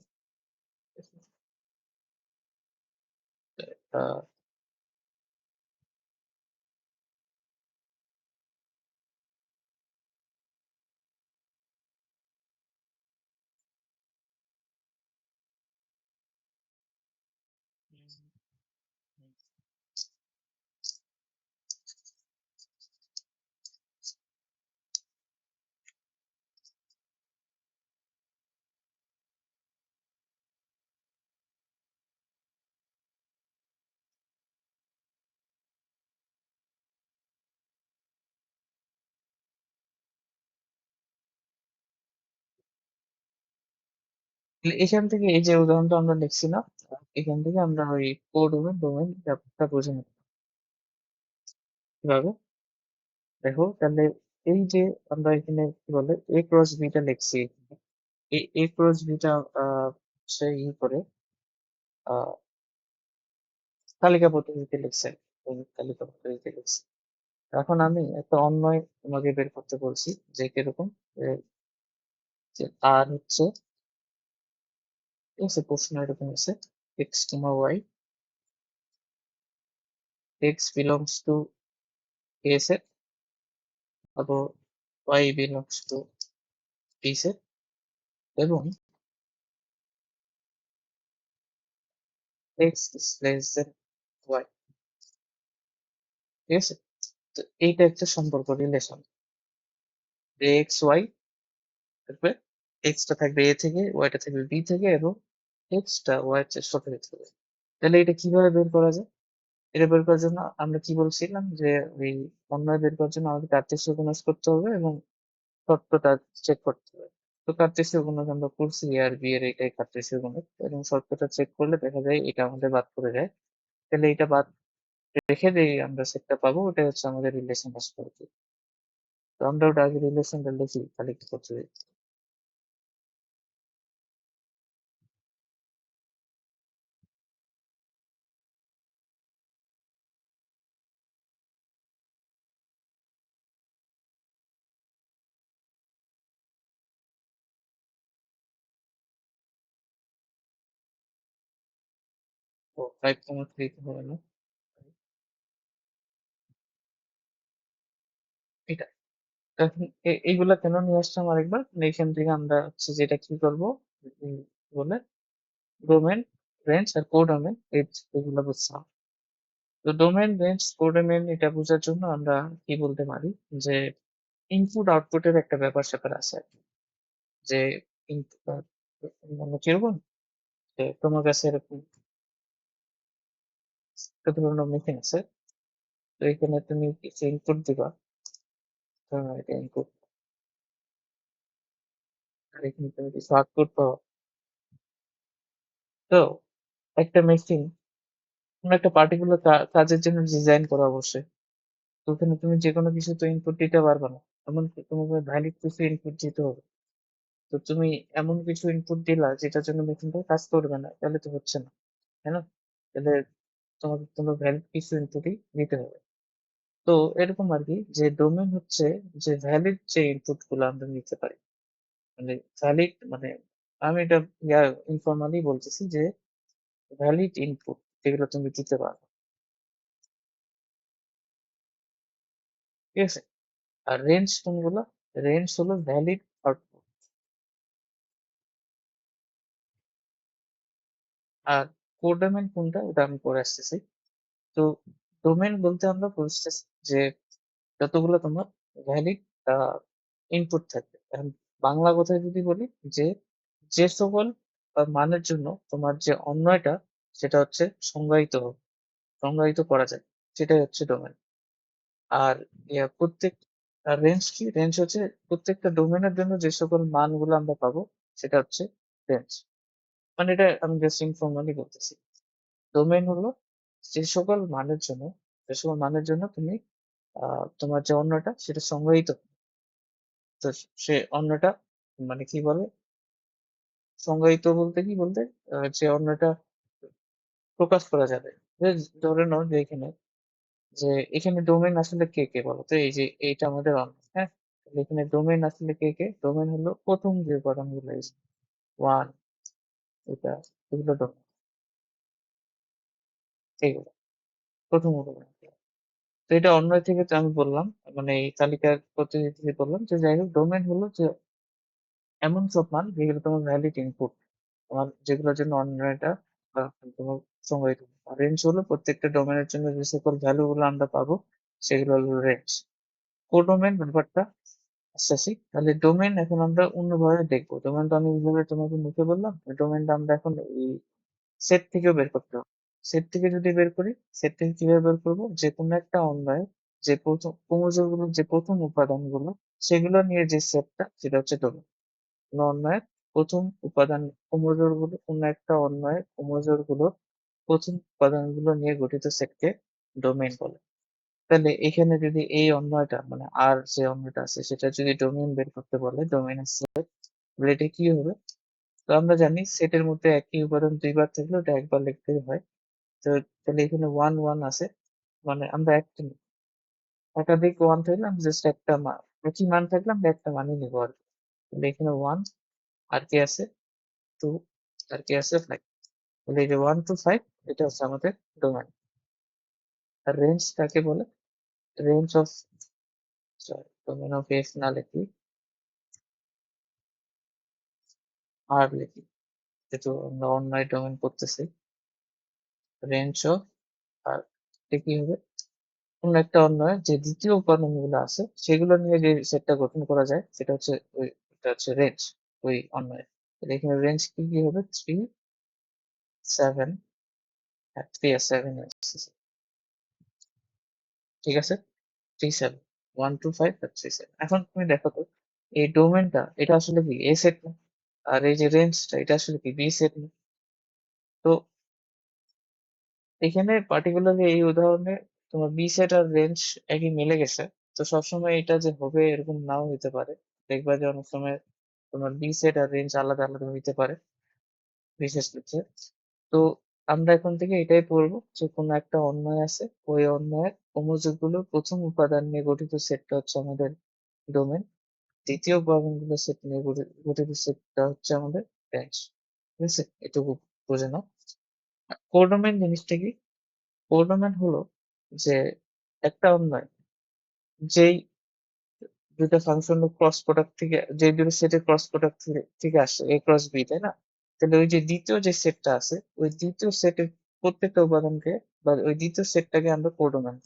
আহ, তাহলে এখান থেকে এই যে উদাহরণটা আমরা লিখছি না, এখান থেকে আমরা ওই কোডোমেন ডোমেন ব্যাপারটা বুঝে নেব কিভাবে। দেখো তাহলে এই যে আমরা এখানে কি বলে এ ক্রস বিটা লিখছি, এই এ ক্রস বিটা সে ই করে আহ তালিকা পদ্ধতিতে লিখছে, এই তালিকা পদ্ধতিতে লিখছে। এখন আমি একটা অন্যয় তোমাকে বের করতে বলছি, যে কিরকম, যে যে আর হচ্ছে, ঠিক আছে, প্রশ্ন এরকম আছে, x comma y, x belongs to A set, তারপর y belongs to B set, এবং x is less than y, ঠিক আছে। তো এইটা একটা সম্পর্ক, রিলেশন, এক্স ওয়াই থাকবে, এক্সটা থাকবে এ থেকে, ওয়াইটা থাকবে বি থেকে, এবং এক্সটা ওয়াই চেয়ে ছোট হতে হবে। তাহলে এটা কিভাবে বের করা যায়? এটা বের করার জন্য আমরা কি বলছিলাম যে ওই অন্যয় বের করার জন্য আমাদের কার্তেশীয় গুণজ করতে হবে এবং শর্তটা চেক করতে হবে। তো কার্তেশীয় গুণজ আমরা করছি, এ আর বি এর এটাই কার্তেশীয় গুণজ, এবং শর্তটা চেক করলে দেখা যায় এটা আমাদের বাদ পড়ে যায়। তাহলে এটা বাদ রেখে দিয়ে আমরা সেটটা পাবো, ওটাই হচ্ছে আমাদের রিলেশন সম্পর্কে। তো আমরা ওটা আগে রিলেশনটা লিখি, তাহলে কি করতে হবে? ও 5,3 তো হবে না, এটা। এখন এইগুলা কেন নিয়ে আসলাম আরেকবার, এখান থেকে আমরা হচ্ছে যেটা কি করবো, উম, বলে ডোমেন, রেঞ্জ আর কোডোমেন, এগুলো বুঝলাম। তো ডোমেন, রেঞ্জ, কোডোমেন এটা বোঝার জন্য আমরা কি বলতে পারি যে ইনপুট আউটপুটের একটা ব্যাপার স্যাপার আছে আর কি। যে ইনপুট মানে কিরকম, যে তোমার কাছে এরকম একটা ধরনের মেশিন আছে, তো এখানে তুমি কিছু ইনপুট দিবা, ধরো এটা ইনপুট, আর এখানে তুমি কিছু আউটপুট পাবা। তো একটা মেশিন কোন একটা পার্টিকুলার কাজের জন্য ডিজাইন করা অবশ্যই। তো ওখানে তুমি যে কোনো কিছু তো ইনপুট দিতে পারবে না, এমনকি তোমাকে ভ্যালিড কিছু ইনপুট দিতে হবে। তো তুমি এমন কিছু ইনপুট দিলা যেটার জন্য মেশিনটা কাজ করবে না, তাহলে তো হচ্ছে না, তাই না? তাহলে তোমাকে তোমার ভ্যালিড কিছু ইনপুটই নিতে হবে। তো এরকম আর কি, যে ডোমেন হচ্ছে যে ভ্যালিড যে ইনপুট গুলো আমরা নিতে পারি, মানে ভ্যালিড মানে আমি এটা ইনফর্মালি বলতেছি যে ভ্যালিড ইনপুট যেগুলো তুমি দিতে পারো, ঠিক আছে? আর রেঞ্জ কোনগুলো? রেঞ্জ হলো ভ্যালিড আউটপুট। আর কোডোমেন কোনটা, ওটা আমি পরে আসতেছি। তো ডোমেন বলতে আমরা বুঝতেছি যে যতগুলো তোমার ভ্যালিড ইনপুট থাকবে। এখন বাংলা কথায় যদি বলি যে যে সকল মানের জন্য তোমার যে অন্বয়টা সেটা হচ্ছে সংজ্ঞায়িত করা যায়, সেটাই হচ্ছে ডোমেন। আর প্রত্যেক রেঞ্জ কি, রেঞ্জ হচ্ছে প্রত্যেকটা ডোমেনের জন্য যে সকল মানগুলো আমরা পাবো সেটা হচ্ছে রেঞ্জ। মানে এটা আমি জাস্ট ইনফর্মালি বলতেছি। ডোমেন হলো যে সকল মানের জন্য তুমি তোমার যে অন্যটা সেটা সংজ্ঞায়িত, তো সে অন্যটা মানে কি বলে, সংজ্ঞায়িত বলতে কি বলতে যে অন্যটা প্রকাশ করা যাবে। যে ধরে নাও যে এখানে ডোমেন আসলে কে কে বলো তো, এই যে এইটা আমাদের অন্য, হ্যাঁ? তাহলে এখানে ডোমেন আসলে কে কে, ডোমেন হলো প্রথম যে উপাদানগুলো, ওয়ান, এটা, এগুলো ডোমেন, এগুলো প্রথম উপাদান। তো এটা অন্যয় থেকে তো আমি বললাম, মানে এই তালিকার প্রতিনিধি থেকে বললাম যে যাই হোক, ডোমেন হলো যে এমন সব মান যেগুলো তোমার ভ্যালিড ইনপুট, তোমার যেগুলোর জন্য অন্যটা তোমার সংজ্ঞায়িত। আর রেঞ্জ হলো প্রত্যেকটা ডোমেনের জন্য যে সকল ভ্যালু গুলো আমরা পাবো সেগুলো হলো রেঞ্জ। কোডোমেন ব্যাপারটা আচ্ছা আসি, তাহলে ডোমেন এখন আমরা অন্যভাবে দেখবো। ডোমেনটা আমি এইভাবে তোমাকে মুখে বললাম, ডোমেনটা আমরা এখন এই সেট থেকেও বের করতে হবে। সেট থেকে যদি বের করি, সেট থেকে কিভাবে বের করবো, যে কোনো একটা অন্বয়ে যে প্রথম ক্রোমোজোমগুলোর যে প্রথম উপাদানগুলো সেগুলো নিয়ে যে সেটটা সেটা হচ্ছে ডোমেন। কোনো অন্বয়ের প্রথম উপাদান ক্রোমোজোমগুলো, কোনো একটা অন্বয়ের ক্রোমোজোমগুলোর প্রথম উপাদানগুলো নিয়ে গঠিত সেটকে ডোমেন বলে। তাহলে এখানে যদি এই অন্বয়টা মানে আর যে অন্যটা আছে সেটা যদি ডোমেন বের করতে বলে, ডোমেনের সেট, তাহলে এটা কি হবে? তো আমরা জানি সেটের মধ্যে একই উপাদান দুইবার থাকলে ওটা একবার লিখতেই হয়। তো তাহলে এখানে ওয়ান ওয়ান আছে, মানে আমরা একটা নিই। একাধিক ওয়ান থাকলে আমরা জাস্ট একটা মান, একই মান থাকলে আমরা একটা মানই নিবো আর কি। তাহলে এখানে ওয়ান, আর কি আছে টু, আর কি আছে ফাইভ। তাহলে এই যে 1 to 5 এটা হচ্ছে আমাদের ডোমেন। আর রেঞ্জ কাকে বলে? Range of, sorry domain of F না লিখি, আর লিখি, যেহেতু আমরা অন্যায় ডোমেন করতেছি। রেঞ্জ অফ আর, এটা কি হবে? অন্য একটা অন্যয় যে দ্বিতীয় উপাদানগুলো আছে সেগুলো নিয়ে যে সেটটা গঠন করা যায় সেটা হচ্ছে ওই, এটা হচ্ছে রেঞ্জ। ওই অন্যয়ের। তাহলে এখানে রেঞ্জ কি কি হবে? 3, 7, হ্যাঁ 3 আর 7 আসছে, ঠিক আছে? 3, 7, 1, 2, 5 আর 3, 7। এখন তুমি দেখো তো, এই ডোমেনটা এটা আসলে কি এ সেট না, আর এই যে রেঞ্জটা এটা আসলে কি বি সেট না। তো এখানে পার্টিকুলারলি এই উদাহরণে তোমার বি সেট আর রেঞ্জ একই মিলে গেছে। তো সবসময় এটা যে হবে এরকম নাও হতে পারে। দেখবা যে অনেক সময় তোমার বি সেট আর রেঞ্জ আলাদা আলাদা হইতে পারে বিশেষ ক্ষেত্রে। তো আমরা এখন থেকে এটাই পড়বো যে কোনো একটা অন্বয় আছে, ওই অন্বয়ের ক্রোমোজোমগুলো প্রথম উপাদান নিয়ে গঠিত সেটটা হচ্ছে আমাদের ডোমেন, দ্বিতীয় উপাদানগুলো সেট নিয়ে গঠিত সেটটা হচ্ছে আমাদের রেঞ্জ। ঠিক আছে, এটুকু বুঝে নাও। কোডোমেন জিনিসটা কি? কোডোমেন হলো যে একটা অন্বয় যেই দুইটা ফাংশনের ক্রস প্রোডাক্ট থেকে, যে দুটো সেটের ক্রস প্রোডাক্ট থেকে আসে এ ক্রস বি, তাই না? তাহলে ওই যে দ্বিতীয় যে সেটটা আছে ওই দ্বিতীয় সেটের প্রত্যেকটা উপাদানকে বা ওই দ্বিতীয় সেটটাকে আমরা কোডোমেন।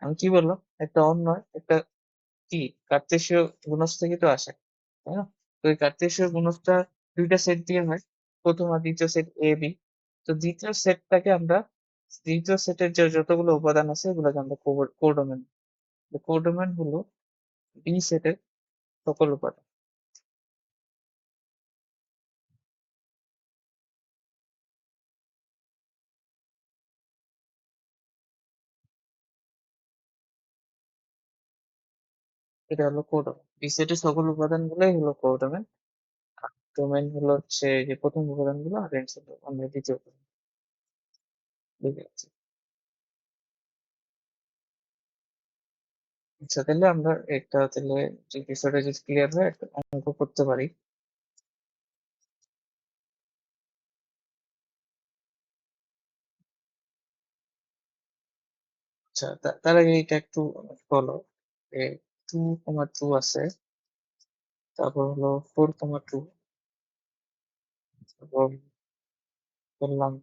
আমি কি বললাম? একটা অন্যয় একটা কি কার্তেশীয় গুণজ থেকে তো আসে, তাই না? তো ওই কার্তেশীয় গুণজটা দুইটা সেট দিয়ে হয়, প্রথম আর দ্বিতীয় সেট এ বি। তো দ্বিতীয় সেটটাকে আমরা, দ্বিতীয় সেটের যে যতগুলো উপাদান আছে ওগুলোকে আমরা কোডোমেন। কোডোমেন হলো বি সেটের সকল উপাদান। এটা হলো কোডোমেন। বি সেটের সকল উপাদান গুলোই হলো কোডোমেন। ডোমেন হলো হচ্ছে যে প্রথম উপাদান গুলো, আর রেঞ্জ হলো আমরা দ্বিতীয় উপাদান। বুঝে গেছি? আচ্ছা, তাহলে আমরা একটা তাহলে যে বিষয়টা যদি ক্লিয়ার হয় একটা অঙ্ক করতে পারি। আচ্ছা, তার আগে এটা একটু বলো যে 2,2 আছে, তারপর হলো 4,2, তারপর বললাম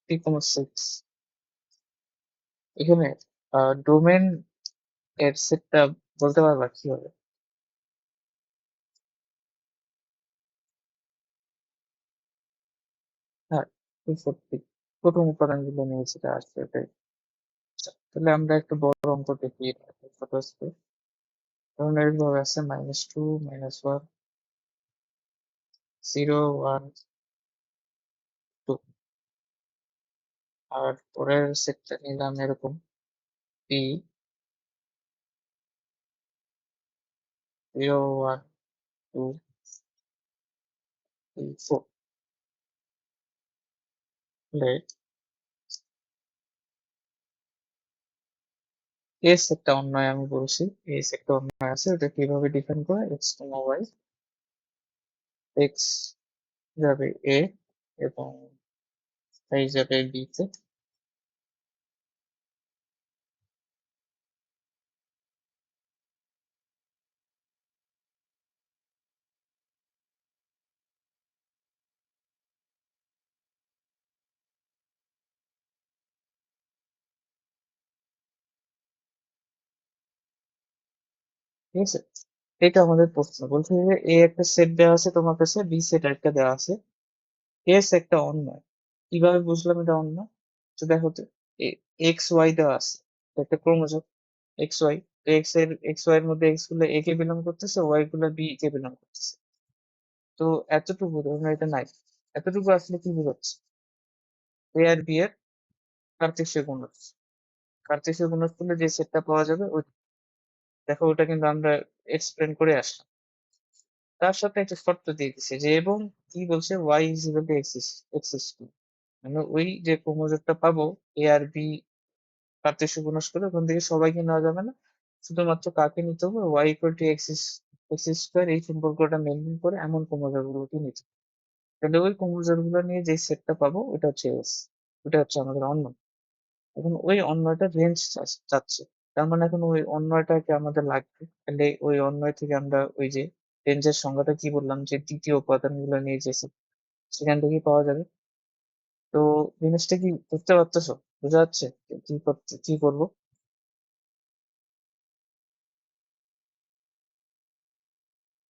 3,6। এখানে ডোমেন এর সেটটা বলতে পারবা কি হবে? হ্যাঁ, 240 প্রথম উপাদান গুলো নিয়ে সেটা আসছে এটাই। আচ্ছা, তাহলে আমরা একটু বড় অঙ্ক দেখি। ছোট আসবে, ধরুন এইভাবে আছে -2, -1, 0, 1, 2। আর পরের সেটটা নিলাম এরকম পি 0, 1, 2, 3, 4। তাহলে এই সেটটা অন্যয় আমি বলছি, এই সেটটা অন্যয় আছে, এটা কিভাবে ডিফাইন করে? এক্স কমা ওয়াই, এক্স যাবে এ এবং ওয়াই যাবে বি তে। ঠিক আছে, এটা আমাদের প্রশ্ন। বলছে যে এ একটা সেট দেওয়া আছে তোমার কাছে, বি সেট একটা দেওয়া আছে, এস একটা অন্যয়। কিভাবে বুঝলাম এটা অন্যয়? তো দেখো তো, এক্স ওয়াই দেওয়া আছে, এটা একটা chromosome X Y. X Y এর মধ্যে এক্স গুলো এ কে বিলং করতেছে, ওয়াই গুলো বি কে বিলং করতেছে। তো এতটুকু ধরুন এটা নাই, এতটুকু আসলে কি বোঝাচ্ছে? এ আর বি এর কার্তেশীয় গুণজ। কার্তেশীয় গুণজ করলে যে সেটটা পাওয়া যাবে ওই, দেখো ওটা কিন্তু আমরা এক্সপ্লেন করে আসলাম। তার সাথে একটা শর্ত দিয়ে দিচ্ছে যে, এবং কি বলছে, Y is equal to X two, মানে ওই যে ক্রোমোজোমটা পাবো এ আর বি কার্তেশীয় গুণজ করে ওখান থেকে সবাইকে নেওয়া যাবে না, শুধুমাত্র কাকে নিতে হবে? Y equal to X square, এই সম্পর্কটা মেনটেন করে এমন ক্রোমোজোম গুলোকে নিতে হবে। তাহলে ওই ক্রোমোজোম গুলো নিয়ে যে সেটটা পাবো ওটা হচ্ছে এস, ওটা হচ্ছে আমাদের অন্য। এখন ওই অন্যয়টার রেঞ্জ চাচ্ছে, তার মানে এখন ওই অন্যয়টাকে আমাদের লাগবে। তাহলে ওই অন্যয় থেকে আমরা ওই যে রেঞ্জের সংজ্ঞাটা কি বললাম, যে দ্বিতীয় উপাদানগুলো নিয়ে যে সেখান থেকেই পাওয়া যাবে। তো জিনিসটা কি বুঝতে পারতেছো? বোঝা যাচ্ছে কি করতে কি করবো?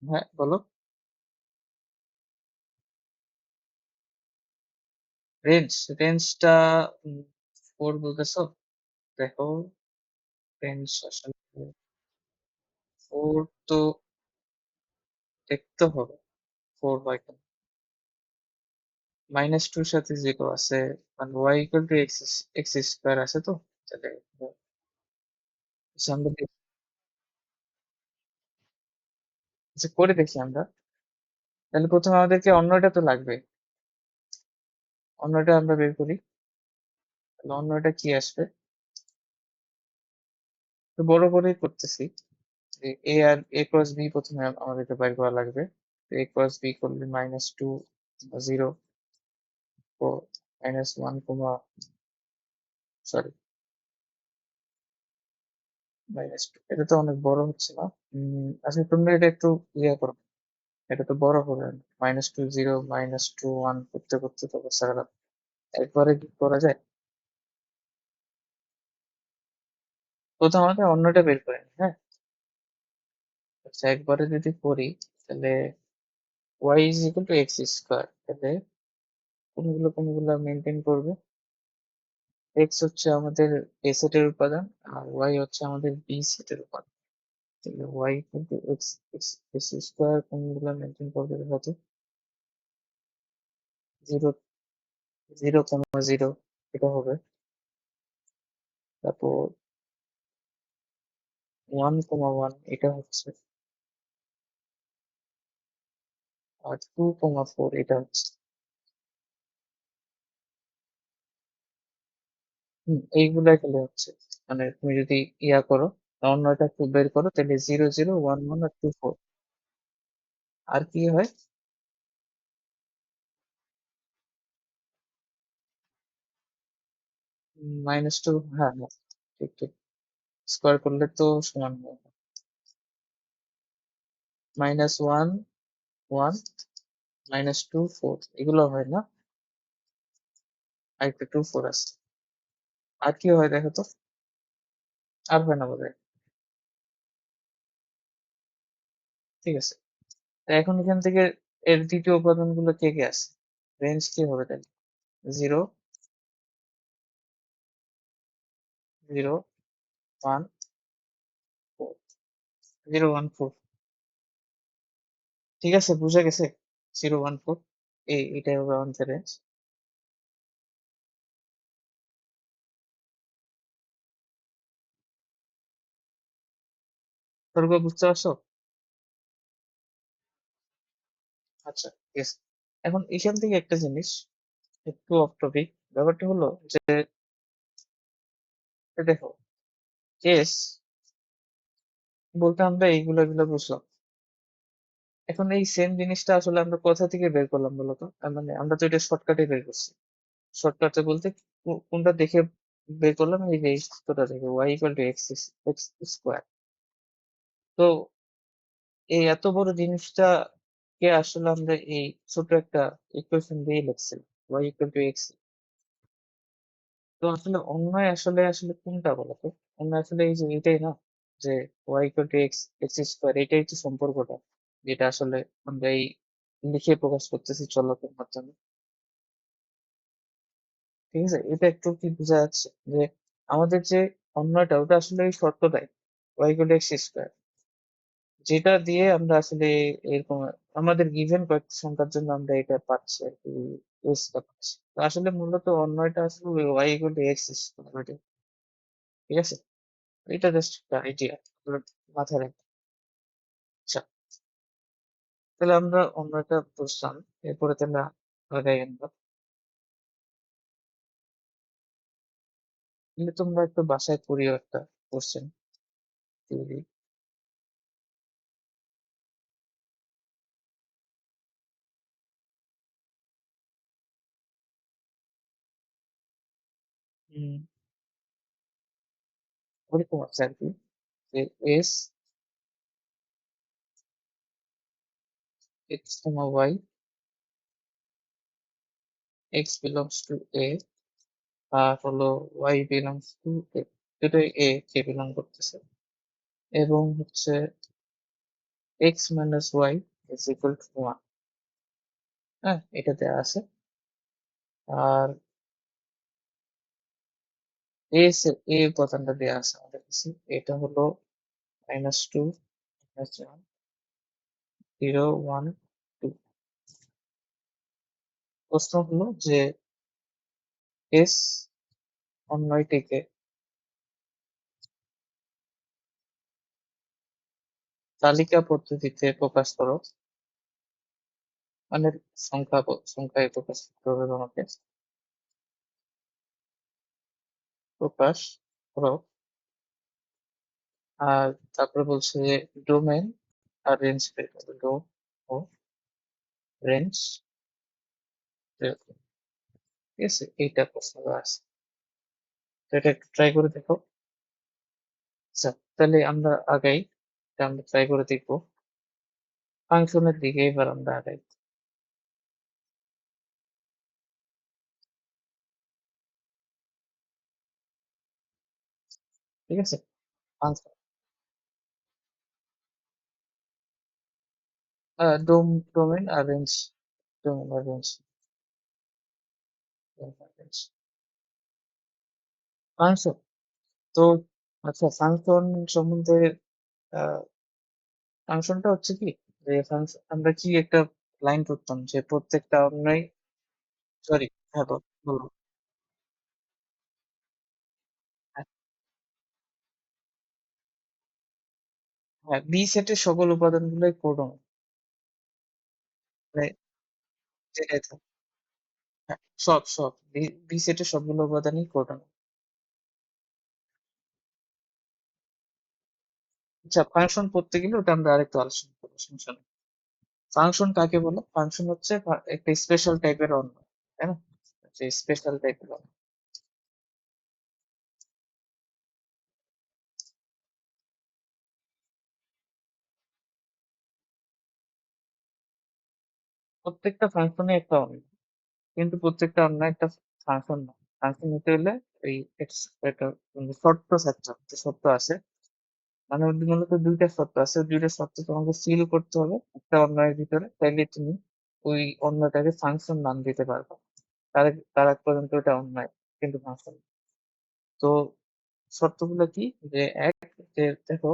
হ্যাঁ, বলো। রেঞ্জ, রেঞ্জটা 4 বলতেছো? দেখো, রেঞ্জ আসলে 4 তো দেখতে হবে 4 হয় কেন। -2 এর সাথে 0 আছে, মানে y equal to X square আছে তো, তাহলে আমরা আচ্ছা, করে দেখি আমরা। তাহলে প্রথমে আমাদেরকে অন্যটা তো লাগবে, অন্যটা আমরা বের করি। তাহলে অন্যটা কি আসবে, তো বড় করেই করতেছি। যে এ আর এ ক্রস বি প্রথমে আমাদেরকে বের করা লাগবে। এ ক্রস বি করলে -2, 0, ও -1 কমা, সরি, -2, এটা তো অনেক বড় হচ্ছে না। আচ্ছা, তোমরা এটা একটু ইয়ে করো, এটা তো বড় হবে। -2, 0, -2, 1 করতে করতে তো অবস্থা খারাপ। একবারে কি করা যায়? প্রথম আমাদের অন্যটা বের করে নিই, হ্যাঁ। আচ্ছা, একবারে যদি করি, তাহলে y is equal to x square, তাহলে কোনগুলো মেনটেন করবে। x হচ্ছে আমাদের a সেটের উপাদান, আর y হচ্ছে আমাদের b সেটের উপাদান। তাহলে y কিন্তু x স্কোয়ার কোনগুলো মেনটেন করবে হচ্ছে 0, 0,0 এটা হবে। তারপর 1,1 এটা হচ্ছে, আর 2,4 এটা হচ্ছে। এইগুলাই তাহলে হচ্ছে, মানে তুমি যদি ইয়া করো, অন্যটা একটু বের করো, তাহলে 0, 0, 1, 1 আর 2, 4। আর কি হয়? -2, হ্যাঁ হ্যাঁ, ঠিক ঠিক। স্কোয়ার করলে তো সমান হয়। -1, 1, -2, 4 এগুলো হয় না? আর একটা 2, 4 আছে। আর কি হয় দেখো তো? আর হয় না বোধহয়। ঠিক আছে, তা এখন এখান থেকে এর দ্বিতীয় উপাদানগুলো কে কে আছে? রেঞ্জ কি হবে তাহলে? 0, 0, 1, 4, 0, 1, 4। ঠিক আছে, বুঝা গেছে। 0, 1, 4, এটাই হবে আমাদের রেঞ্জ। তোমরা বুঝতে পারছো? আচ্ছা, ঠিক আছে। এখন এখান থেকে একটা জিনিস একটু অফ টপিক, ব্যাপারটা হলো যে দেখো, কেস বলতে আমরা এইগুলো এগুলো বুঝলাম। এখন এই সেম জিনিসটা আসলে আমরা কোথা থেকে বের করলাম বলতো? মানে আমরা তো এটা শর্টকাটে বের করছি। শর্টকাটে বলতে কোনটা দেখে বের করলাম, এই যে এই সূত্রটা থেকে y equal to X square. তো এই এত বড় জিনিসটা কে আসলে আমরা এই ছোট একটা ইকুয়েশন দিয়ে লিখছিলাম, y ইকুয়াল টু এক্স। তো আসলে অন্যায় আসলে আসলে কোনটা বলতো? অন্যায় আসলে এই যে এটাই না, যে y equal to X square, এটাই তো সম্পর্কটা, যেটা আসলে আমরা এই লিখে প্রকাশ করতেছি চলকের মাধ্যমে। ঠিক আছে, এটা একটু কি বোঝা যাচ্ছে যে আমাদের যে অন্যটা ওটা আসলে এই শর্তটাই, y equal to X square, যেটা দিয়ে আমরা আসলে এরকম আমাদের গিভেন কয়েকটি সংখ্যার জন্য আমরা এটা পাচ্ছি আর কি, এক্সটা পাচ্ছি। তো আসলে মূলত অন্যটা আসলে y equal to X square. ঠিক আছে, এটা জাস্ট একটা আইডিয়া, মাথায় রাখবেন। আচ্ছা, তাহলে আমরা অন্য একটা বুঝলাম। এরপরে তাহলে আগাই আমরা। কিন্তু তোমরা একটু বাসায় করিও একটা কোশ্চেন থিওরি। ওরকম আছে আর কি, যে S x comma y, x belongs to A, আর হলো ওয়াই বিলংস টু এ, দুটোই এ কে বিলং করতেছে। এবং হচ্ছে x minus y is equal to 1। হ্যাঁ, এটা দেওয়া আছে। আর এ উপাদানটা দেওয়া আছে আমাদের কাছে। এটা হলো -2, -1, 0, 1, 2। প্রশ্ন হলো যে s অন্যয়টিকে তালিকা পদ্ধতিতে প্রকাশ করো। মানে সংখ্যায় প্রকাশ করতে হবে তোমাকে। প্রকাশ করো। আর তারপরে বলছে যে ডোমেন আর রেঞ্জ বের করো। ডোম ও রেঞ্জ বের করো। ঠিক আছে, এইটা প্রশ্ন দেওয়া আছে। তো এটা একটু ট্রাই করে দেখো। আচ্ছা, তাহলে আমরা আগাই। এটা আমরা ট্রাই করে দেখবো। ফাংশনের দিকে এবার আমরা আগাই। ঠিক আছে, ফাংশন ডোম ডোমেন আর রেঞ্জ। ডোমেন আর রেঞ্জ। ফাংশন। তো আচ্ছা, ফাংশন সম্বন্ধে ফাংশনটা হচ্ছে কি, যে ফাংশন আমরা কি একটা লাইন করতাম যে প্রত্যেকটা অন্যায়। সরি, হ্যাঁ বলো। হ্যাঁ, হ্যাঁ, বি সেটের সকল উপাদানগুলোই পূর্ণ। মানে যেটাই থাক, হ্যাঁ, সব বি সেটের সবগুলো উপাদানই পূর্ণ। আচ্ছা, ফাংশন করতে গেলে ওটা আমরা আরেকটু আলোচনা করবো, সমস্যা নেই। ফাংশন কাকে বলে? ফাংশন হচ্ছে একটা স্পেশাল টাইপের অন্য, তাই না? যে স্পেশাল টাইপের অন্য। প্রত্যেকটা ফাংশনে একটা অন্য, কিন্তু প্রত্যেকটা অন্য একটা ফাংশন না। ফাংশন হতে হলে এই একটা শর্ত থাকতে হবে, একটা শর্ত আছে। মানে মূলত দুইটা শর্ত আছে, দুইটা শর্ত তোমাকে ফিল করতে হবে একটা অন্যের ভিতরে, তাইলে তুমি ওই অন্যটাকে ফাংশন নাম দিতে পারবে। তার আগ পর্যন্ত ওটা অন্যায়, কিন্তু ফাংশন। তো শর্তগুলো কি, যে এক, যে দেখো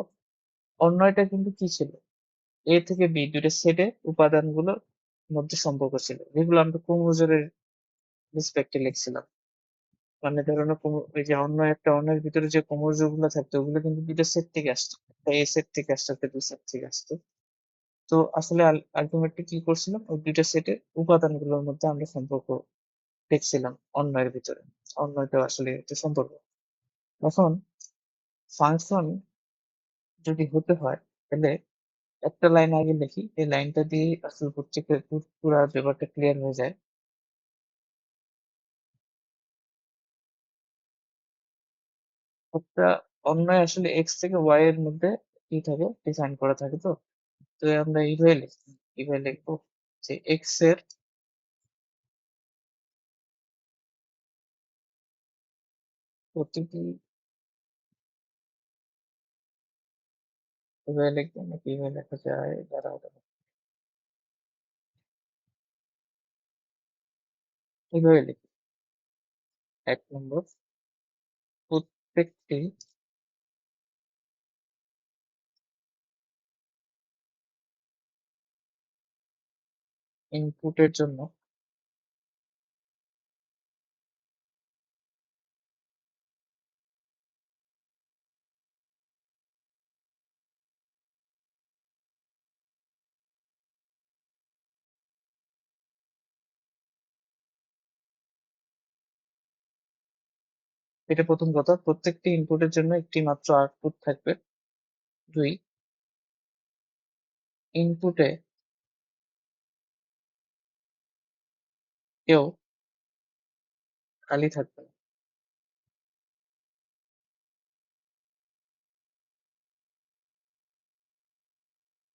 অন্যয়টা কিন্তু কি ছিল, এ থেকে বি দুইটা সেটে উপাদানগুলোর মধ্যে সম্পর্ক ছিল, যেগুলো আমরা ক্রোমোজোমের রেসপেক্টে লিখছিলাম। মানে ধরো না, ওই যে অন্য একটা অন্যের ভিতরে যে ক্রোমোজোম গুলো থাকতো, ওগুলো কিন্তু দুইটা সেট থেকে আসতো। একটা এ সেট থেকে আসতো, একটা বি সেট থেকে আসতো। তো আসলে আলটিমেটলি কি করছিলাম, ওই দুইটা সেটের উপাদানগুলোর মধ্যে আমরা সম্পর্ক দেখছিলাম অন্যের ভিতরে। অন্যটা আসলে একটা সম্পর্ক। এখন ফাংশন যদি হতে হয়, তাহলে একটা লাইন আগে লিখি, এই লাইনটা দিয়ে আসলে প্রত্যেকের পুরো ব্যাপারটা ক্লিয়ার হয়ে যায়। একটা অন্যায় আসলে এক্স থেকে ওয়াই এর মধ্যে কি থাকে, ডিফাইন করা থাকে। তো তো আমরা এইভাবে লিখি, এইভাবে লিখবো যে এক্স এর প্রতিটি, এইভাবে লিখবো নাকি এইভাবে লেখা যায়, দাঁড়াও দাঁড়াও, এইভাবে লিখি। 1 নম্বর, প্রত্যেকটি ইনপুটের জন্য এটা প্রথম কথা, প্রত্যেকটি ইনপুটের জন্য একটি মাত্র আউটপুট থাকবে। 2, ইনপুটে কেউ খালি থাকবে না।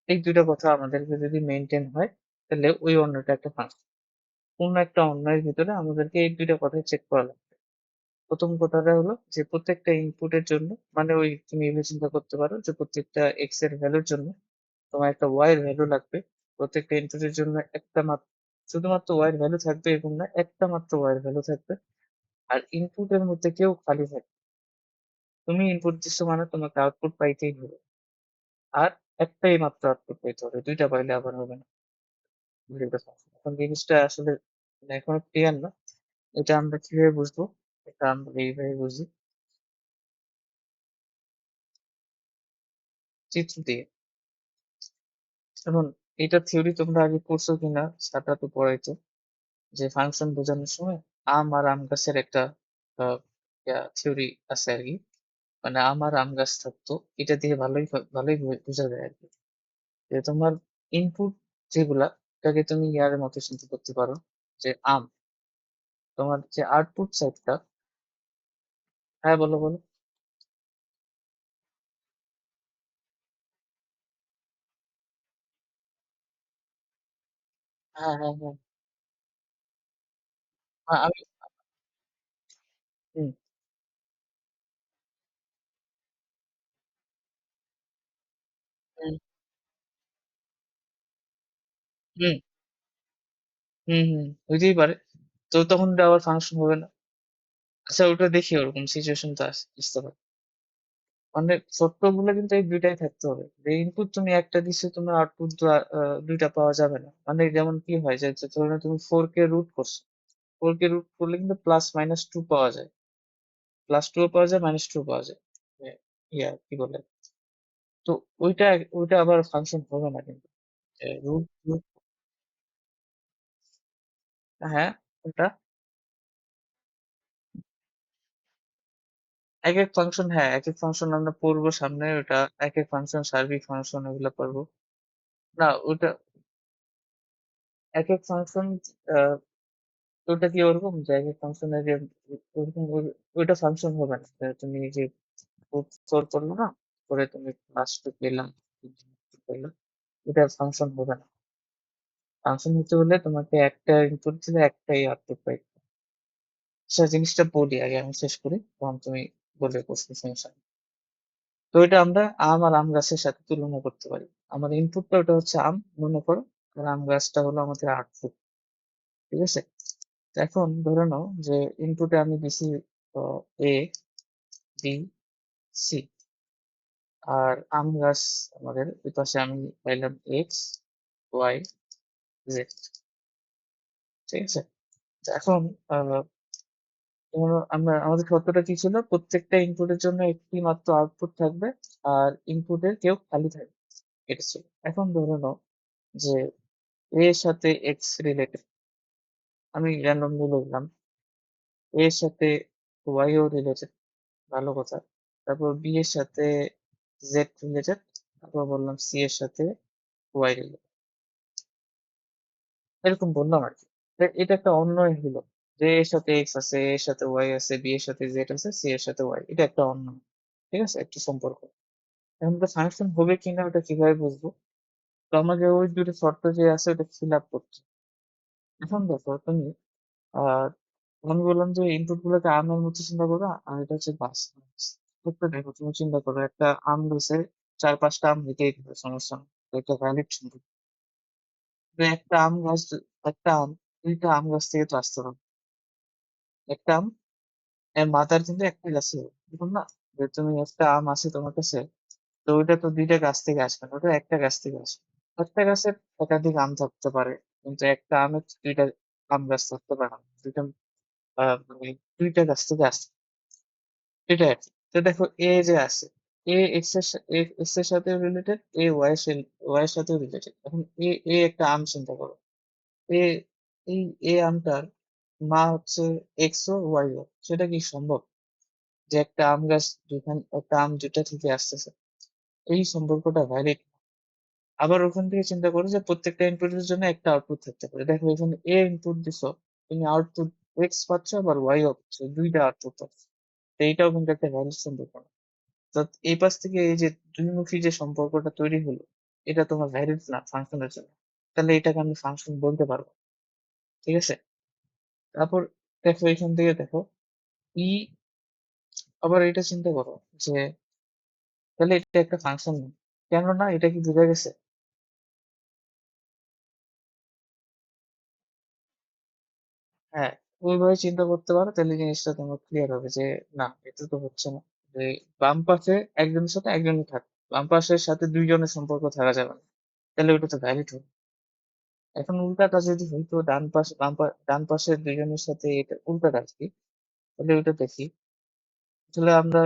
এই দুইটা কথা আমাদেরকে যদি মেনটেন হয়, তাহলে ওই অন্যটা একটা ফাংশন। অন্য একটা অন্যের ভিতরে আমাদেরকে এই দুইটা কথা চেক করা লাগবে। প্রথম কথাটা হলো যে প্রত্যেকটা ইনপুটের জন্য, মানে ওই তুমি এভাবে চিন্তা করতে পারো যে প্রত্যেকটা এক্স এর ভ্যালুর জন্য তোমার একটা y এর ভ্যালু লাগবে। প্রত্যেকটা ইনপুটের জন্য একটা মাত্র, শুধুমাত্র y এর ভ্যালু থাকবে এরকম না, একটা মাত্র y এর ভ্যালু থাকবে। আর ইনপুটের মধ্যে কেউ খালি থাকবে। তুমি ইনপুট দিচ্ছ মানে তোমাকে আউটপুট পাইতেই হবে। আর একটাই মাত্র আউটপুট পাইতে হবে, ২ টা পাইলে আবার হবে না। বুঝতে পারছো? এখন জিনিসটা আসলে মানে এখনো ক্লিয়ার না। এটা আমরা কিভাবে বুঝবো? এটা আমরা এইভাবে বুঝি, চিত্র দিয়ে। এখন এটার থিওরি তোমরা আগে পড়ছো কিনা সেটা তো পড়াইতো, যে ফাংশন বোঝানোর সময় আম আর আম গাছের একটা থিওরি আছে আর কি। মানে আম আর আম গাছ থাকতো, এটা দিয়ে ভালোই বোঝা যায় আর কি। যে তোমার ইনপুট যেগুলা, এটাকে তুমি ইয়ার মতো চিন্তা করতে পারো, যে আম। তোমার যে আউটপুট সাইডটা, হ্যাঁ বলো বলো। হ্যাঁ হ্যাঁ হ্যাঁ। আমি হুম হুম হুম হইতেই পারে। তো তখন ওটা আবার ফাংশন হবে না। আচ্ছা ওটা দেখি, ওরকম সিচুয়েশন তো আসতে পারে। মানে ছোট্ট গুলো কিন্তু এই দুইটাই থাকতে হবে, যে ইনপুট তুমি একটা দিছো, তোমার আউটপুট দুইটা পাওয়া যাবে না। মানে যেমন কি হয় যে যে ধরো তুমি 4 কে রুট করছো, 4 কে রুট করলে কিন্তু প্লাস মাইনাস টু পাওয়া যায়, প্লাস টু পাওয়া যায়, মাইনাস টু পাওয়া যায়। ইয়া কি বলে, তো ওইটা ওইটা আবার ফাংশন হবে না কিন্তু। রুট রুট হ্যাঁ, ওটা এক এক ফাংশন, হ্যাঁ এক এক ফাংশন আমরা পড়বো সামনে, ওটা এক এক ফাংশন, সার্বিক ফাংশন এগুলো পড়বো। না ওটা এক এক ফাংশন, ওটা কি ওরকম যে এক এক ফাংশনের যে ওরকম ওইটা ফাংশন হবে না। তুমি যে স্টোর করলো না, করে তুমি প্লাস টু পেলাম, পেলাম, এটা ফাংশন হবে না। ফাংশন হতে হলে তোমাকে একটা ইনপুট দিলে একটাই আউটপুট পাই। সে জিনিসটা বলি আগে, আমি শেষ করি তখন তুমি বলে প্রশ্ন, সমস্যা নেই। তো এটা আমরা আম আর আম গাছের সাথে তুলনা করতে পারি। আমার ইনপুটটা ওটা হচ্ছে আম মনে করো, আর আম গাছটা হলো আমাদের আউটপুট। ঠিক আছে? তো এখন ধরে নাও যে ইনপুটে আমি দিছি এ, বি, সি। আর আম গাছ আমাদের ওই পাশে আমি পাইলাম এক্স, ওয়াই, জেড। ঠিক আছে? তো এখন আমরা আমাদের শর্তটা কি ছিল, প্রত্যেকটা ইনপুটের জন্য একটি মাত্র আউটপুট থাকবে, আর ইনপুটের কেউ খালি থাকবে, এটা ছিল। এখন ধরে নাও যে এ এর সাথে এক্স রিলেটেড, আমি র্যান্ডমলি বললাম। এ এর সাথে ওয়াই ও রিলেটেড, ভালো কথা। তারপর বি এর সাথে জেড রিলেটেড, তারপর বললাম সি এর সাথে ওয়াই রিলেটেড, এরকম বললাম আর কি। এটা একটা অন্যয় হলো, যে এর সাথে এক্স আছে, এ এর সাথে ওয়াই আছে, বি এর সাথে জেড আছে, সি এর সাথে ওয়াই, এটা একটা অন্যয়। ঠিক আছে, একটা সম্পর্ক। এখন ওটা ফাংশন হবে কিনা ওটা কিভাবে বুঝবো? তো আমাকে ওই দুটো শর্ত যে আছে ওটা ফিল আপ করছে। এখন দেখো তুমি, আহ আমি বললাম যে ইনপুট গুলোকে আমের মতো চিন্তা করো, আর এটা হচ্ছে বাস। তো দেখো তুমি চিন্তা করো, একটা আম গাছে চার পাঁচটা আম দিতেই পারে, সমস্যা নেই, এটা ভ্যালিড সম্পর্ক। একটা আম গাছ, একটা আম দুইটা আম গাছ থেকে তো আসতে পারে। একটা আম এর মাথার কিন্তু একটা গাছে হবে, এরকম না? যে তুমি একটা আম আছে তোমার কাছে, তো ওইটা তো দুইটা গাছ থেকে আসবে না, ওটা একটা গাছ থেকে আসবে। একটা গাছে একাধিক আম থাকতে পারে, কিন্তু একটা আমের দুইটা আম গাছ থাকতে পারে না, দুইটা মানে দুইটা গাছ থেকে আসে, এটা আর কি। তো দেখো এ যে আছে, এ এক্স এর সাথে রিলেটেড, এ ওয়াই এর সাথেও রিলেটেড। এখন এ একটা আম চিন্তা করো। এ এই এ আমটার মা হচ্ছে এক্স ও ওয়াই ও, সেটা কি সম্ভব যে একটা আম গাছ দুইখান, একটা আম দুইটা থেকে আসতেছে? এই সম্পর্কটা ভ্যালিড। আবার ওখান থেকে চিন্তা করো যে প্রত্যেকটা ইনপুটের জন্য একটা আউটপুট থাকতে পারে। দেখো এখানে এ ইনপুট দিছো, তুমি আউটপুট এক্স পাচ্ছ, আবার ওয়াই ও পাচ্ছ, দুইটা আউটপুট পাচ্ছ। তো এইটাও কিন্তু একটা ভ্যালিড সম্পর্ক না। তো এই পাশ থেকে এই যে দুইমুখী যে সম্পর্কটা তৈরি হলো, এটা তোমার ভ্যালিড না ফাংশনের জন্য। তাহলে এটাকে আমি ফাংশন বলতে পারবো। ঠিক আছে? তারপর দেখো এখান থেকে দেখো ই, আবার এটা চিন্তা করো যে তাহলে এটা একটা ফাংশন না, কেননা এটা কি বোঝা গেছে? হ্যাঁ, ওইভাবে চিন্তা করতে পারো তাহলে জিনিসটা তোমার ক্লিয়ার হবে যে না এটা তো হচ্ছে না। যে বাম পাশে একজনের সাথে একজনই থাকবে। বাম পাশের সাথে ২ জনের সম্পর্ক থাকা যাবে না। তাহলে ওটা তো ভ্যালিড হবে। এখন উল্টাটা যদি হইতো ডান পাশের ২ জনের সাথে এটা উল্টাটা আরকি। তাহলে ওইটা দেখি। আসলে আমরা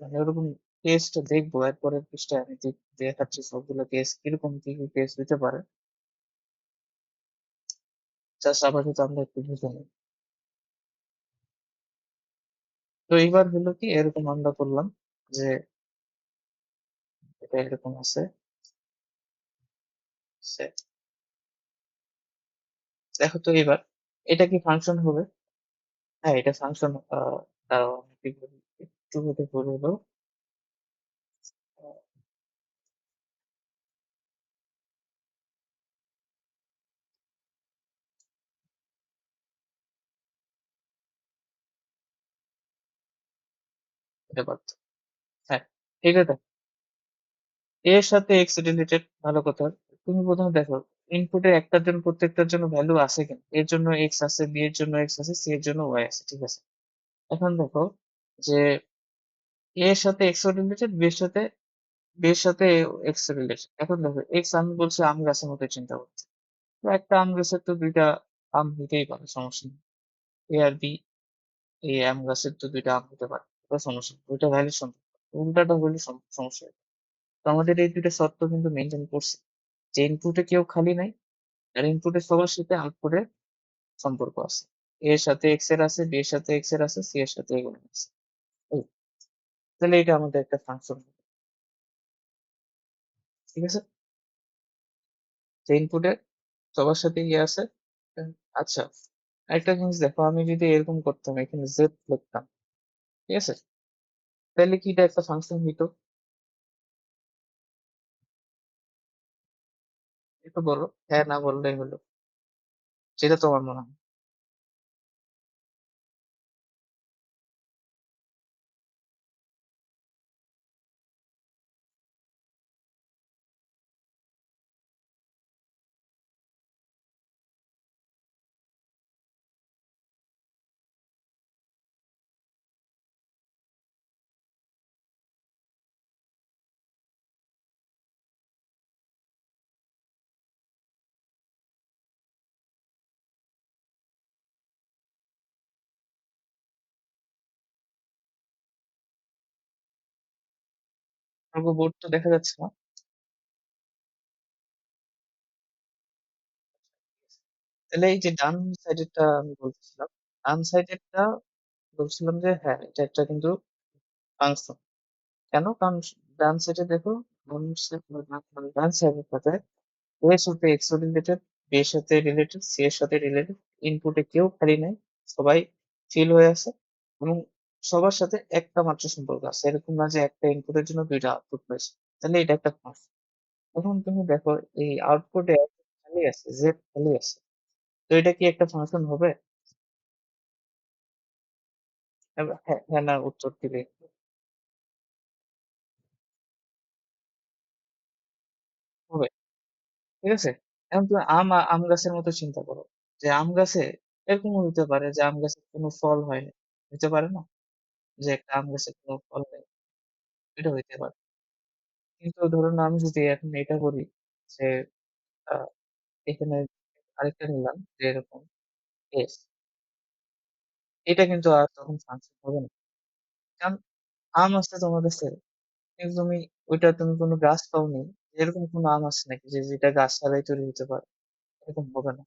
মানে ওরকম কেসটা দেখবো। এর পরের পৃষ্ঠায় আমি দেখাচ্ছি সবগুলো কেস কিরকম কি, কি কেস হইতে পারে। জাস্ট আপাতত আমরা একটু বুঝে নিই। তো এইবার হলো কি এরকম আমরা করলাম যে এটা এরকম আছে। সে দেখো তো এবার এটা কি ফাংশন হবে? হ্যাঁ, এটা ফাংশন দাঁড়াও আমি কি বলি একটু হতে ভুল হলো। আহ, এটা বাদ দাও। হ্যাঁ, এটা দেখো এর সাথে এক্স রিলেটেড ভালো কথা। তুমি প্রথমে দেখো ইনপুটে একটার জন্য প্রত্যেকটার জন্য ভ্যালু আছে কিনা। এর জন্য এক্স আছে, বি এর জন্য এক্স আছে, সি এর জন্য ওয়াই আছে, ঠিক আছে। এখন দেখো যে এ এর সাথে এক্স রিলেটেড, বি এর সাথে এক্স রিলেটেড। এখন দেখো এক্স আমি বলছি আম গাছের মতো চিন্তা করতে। তো একটা আম গাছের তো দুইটা আম হইতেই পারে, সমস্যা নেই। এ আর বি, এই আম গাছের তো দুইটা আম হতে পারে, এটা সমস্যা নেই, ওইটা ভ্যালিড সম্পর্ক। উল্টাটা হলে সমস্যা হয়। তো আমাদের এই দুইটা শর্ত কিন্তু মেনটেন করছে যে ইনপুটে কেউ খালি নাই, আর ইনপুটে সবার সাথে আউটপুটে সম্পর্ক আছে। এ এর সাথে এক্স এর আছে, বি এর সাথে এক্স এর আছে, সি এর সাথে এগুলো আছে। এই, তাহলে এটা আমাদের একটা ফাংশন, ঠিক আছে, যে ইনপুটে সবার সাথে ইয়ে আছে। আচ্ছা, একটা জিনিস দেখো আমি যদি এরকম করতাম এখানে জেড লিখতাম, ঠিক আছে, তাহলে কি এটা একটা ফাংশন হইতো? একটু বলো, হ্যাঁ না বললেই হলো, যেটা তোমার মনে হয়। পুরো বোর্ড তো দেখা যাচ্ছে না। তাহলে এই যে ডান সাইডেরটা আমি বলছিলাম, ডান সাইডেরটা বলছিলাম যে হ্যাঁ এটা একটা কিন্তু ফাংশন। কেন? কারণ ডান সাইডে দেখো, ডান সাইডের সাথে এ এর সাথে এক্স রিলেটেড, বি এর সাথে রিলেটেড, সি এর সাথে রিলেটেড, ইনপুটে কেউ খালি নাই, সবাই ফিল হয়ে আছে, এবং সবার সাথে একটা মাত্র সম্পর্ক আছে। এরকম না যে একটা ইনপুটের জন্য দুইটা আউটপুট রয়েছে। তাহলে এটা একটা ফাংশন। এখন তুমি দেখো এই আউটপুটে খালি আছে, জেড খালি আছে, তো এটা কি একটা ফাংশন হবে? হ্যাঁ হ্যাঁ না উত্তর দিবে, হবে, ঠিক আছে। এখন তুমি আম গাছের মতো চিন্তা করো যে আম গাছে এরকমও হতে পারে যে আম গাছে কোনো ফল হয়নি, হতে পারে না যে একটা আম গাছে কোনো ফল নেই, এটা হইতে পারে। কিন্তু ধরুন আমি যদি এখন এটা করি যে আহ, এখানে আরেকটা নিলাম যে এরকম এস, এটা কিন্তু আর তখন ফাংশন হবে না। কারণ আম আছে তোমার কাছে, কিন্তু তুমি ওইটা তুমি কোনো গাছ পাওনি, এরকম কোনো আম আছে নাকি যে যেটা গাছ ছাড়াই তৈরি হতে পারে? এরকম হবে না।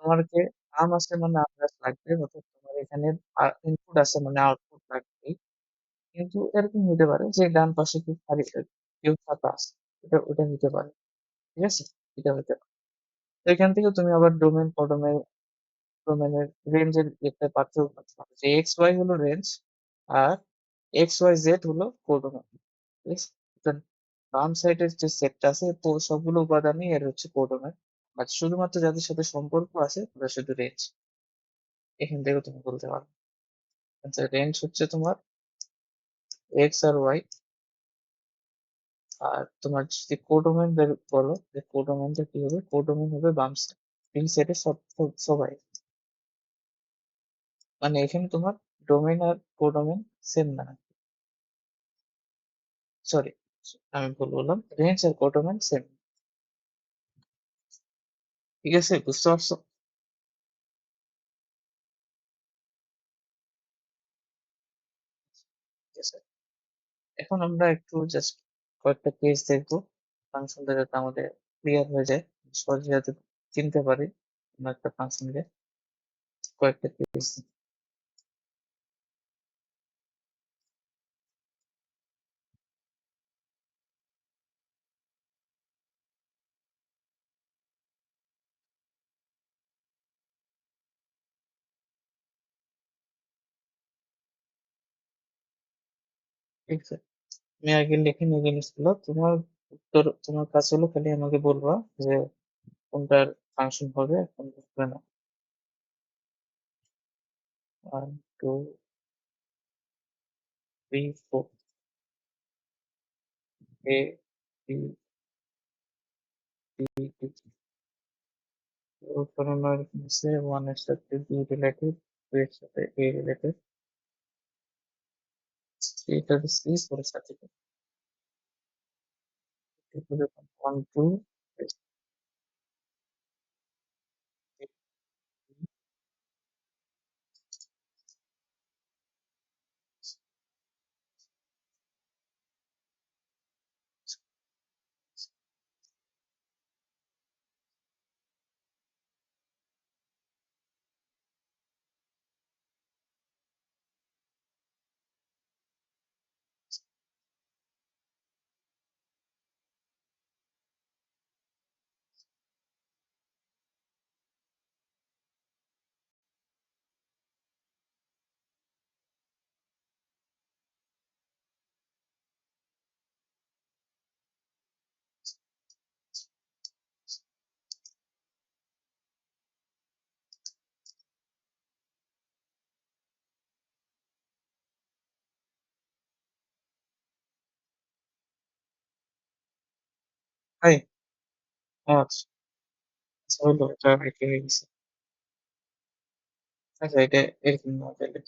তোমাকে আম আছে মানে আম গাছ লাগবে, অর্থাৎ তোমার এখানে ইনপুট আছে মানে আউটপুট লাগবেই। কিন্তু এরকম হতে পারে যে ডান পাশে কেউ ফাঁকা আছে, ওটা হতে পারে, ঠিক আছে, এটা হতে পারে। তো এখান থেকে তুমি আবার ডোমেনের রেঞ্জের একটা পার্থক্য করতে পারো যে এক্স ওয়াই হলো রেঞ্জ, আর এক্স ওয়াই জেড হলো কোডোমেন, ঠিক আছে। তো বাম সাইডের যে সেটটা আছে সবগুলো উপাদানই এর হচ্ছে কোডোমেন, আর শুধুমাত্র যাদের সাথে সম্পর্ক আছে তারা শুধু রেঞ্জ। এখান থেকে তুমি বলতে পারো আচ্ছা রেঞ্জ হচ্ছে তোমার এক্স আর ওয়াই। আর তোমার যদি কোডোমেন বলো যে কোডোমেনটা কি হবে, কোডোমেন হবে বাম সাইড, তিন সেটে সবাই। মানে এখানে তোমার ডোমেন আর কোডোমেন সেম না, সরি আমি ভুল বললাম, রেঞ্জ আর কোডোমেন সেম। ঠিক আছে, বুঝতে পারছো? ঠিক আছে, এখন আমরা একটু জাস্ট কয়েকটা কেস দেখবো ফাংশনটা, যাতে আমাদের ক্লিয়ার হয়ে যায়, সহজে যাতে চিনতে পারি আমরা একটা ফাংশনকে। কয়েকটা কেস ঠিক আছে, আমি আগে লিখে নিয়ে জিনিসগুলো। তোমার উত্তর তোমার কাছে হলো, খালি আমাকে বলবা যে কোনটার ফাংশন হবে আর কোনটা হবে না। 1 2 3 4, এ বি সি ডি। ওখানে আমার আছে ওয়ান এর সাথে বি রিলেটেড, টু এর সাথে এ রিলেটেড, থ্রিটার সি ফোর এর সাথে ওয়ান টু। হাই, আচ্ছা আচ্ছা, হলো এটা এটা হয়ে গেছে। আচ্ছা, এটা এরকম না তাহলে।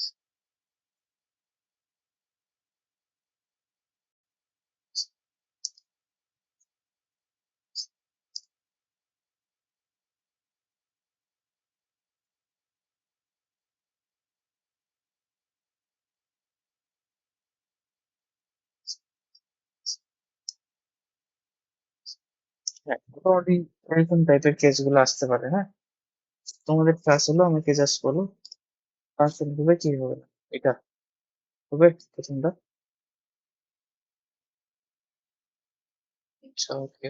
হ্যাঁ, মোটামুটি এরকম টাইপের কেস গুলো আসতে পারে। হ্যাঁ, তোমাদের ক্লাস হলো, আমাকে জাস্ট বলো ফাংশন হবে কি হবে না, এটা হবে প্রথমটা। আচ্ছা, ওকে,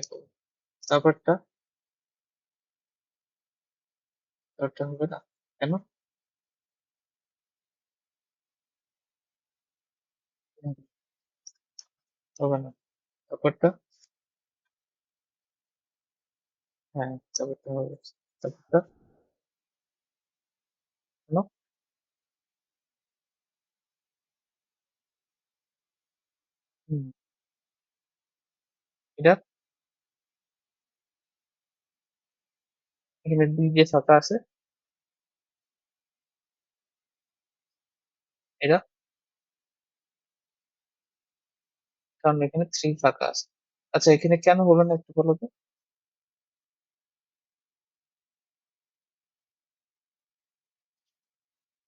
তারপরটা তারপরটা হবে না কেন? হুম, হবে না তারপরটা? হ্যাঁ, তারপরটা হবে। তারপরটা কেন? হুম, এটা এখানে দুই যে ফাঁকা আছে, এটা কারণ এখানে থ্রি ফাঁকা আছে। আচ্ছা, এখানে কেন হবে না একটু বলো তো?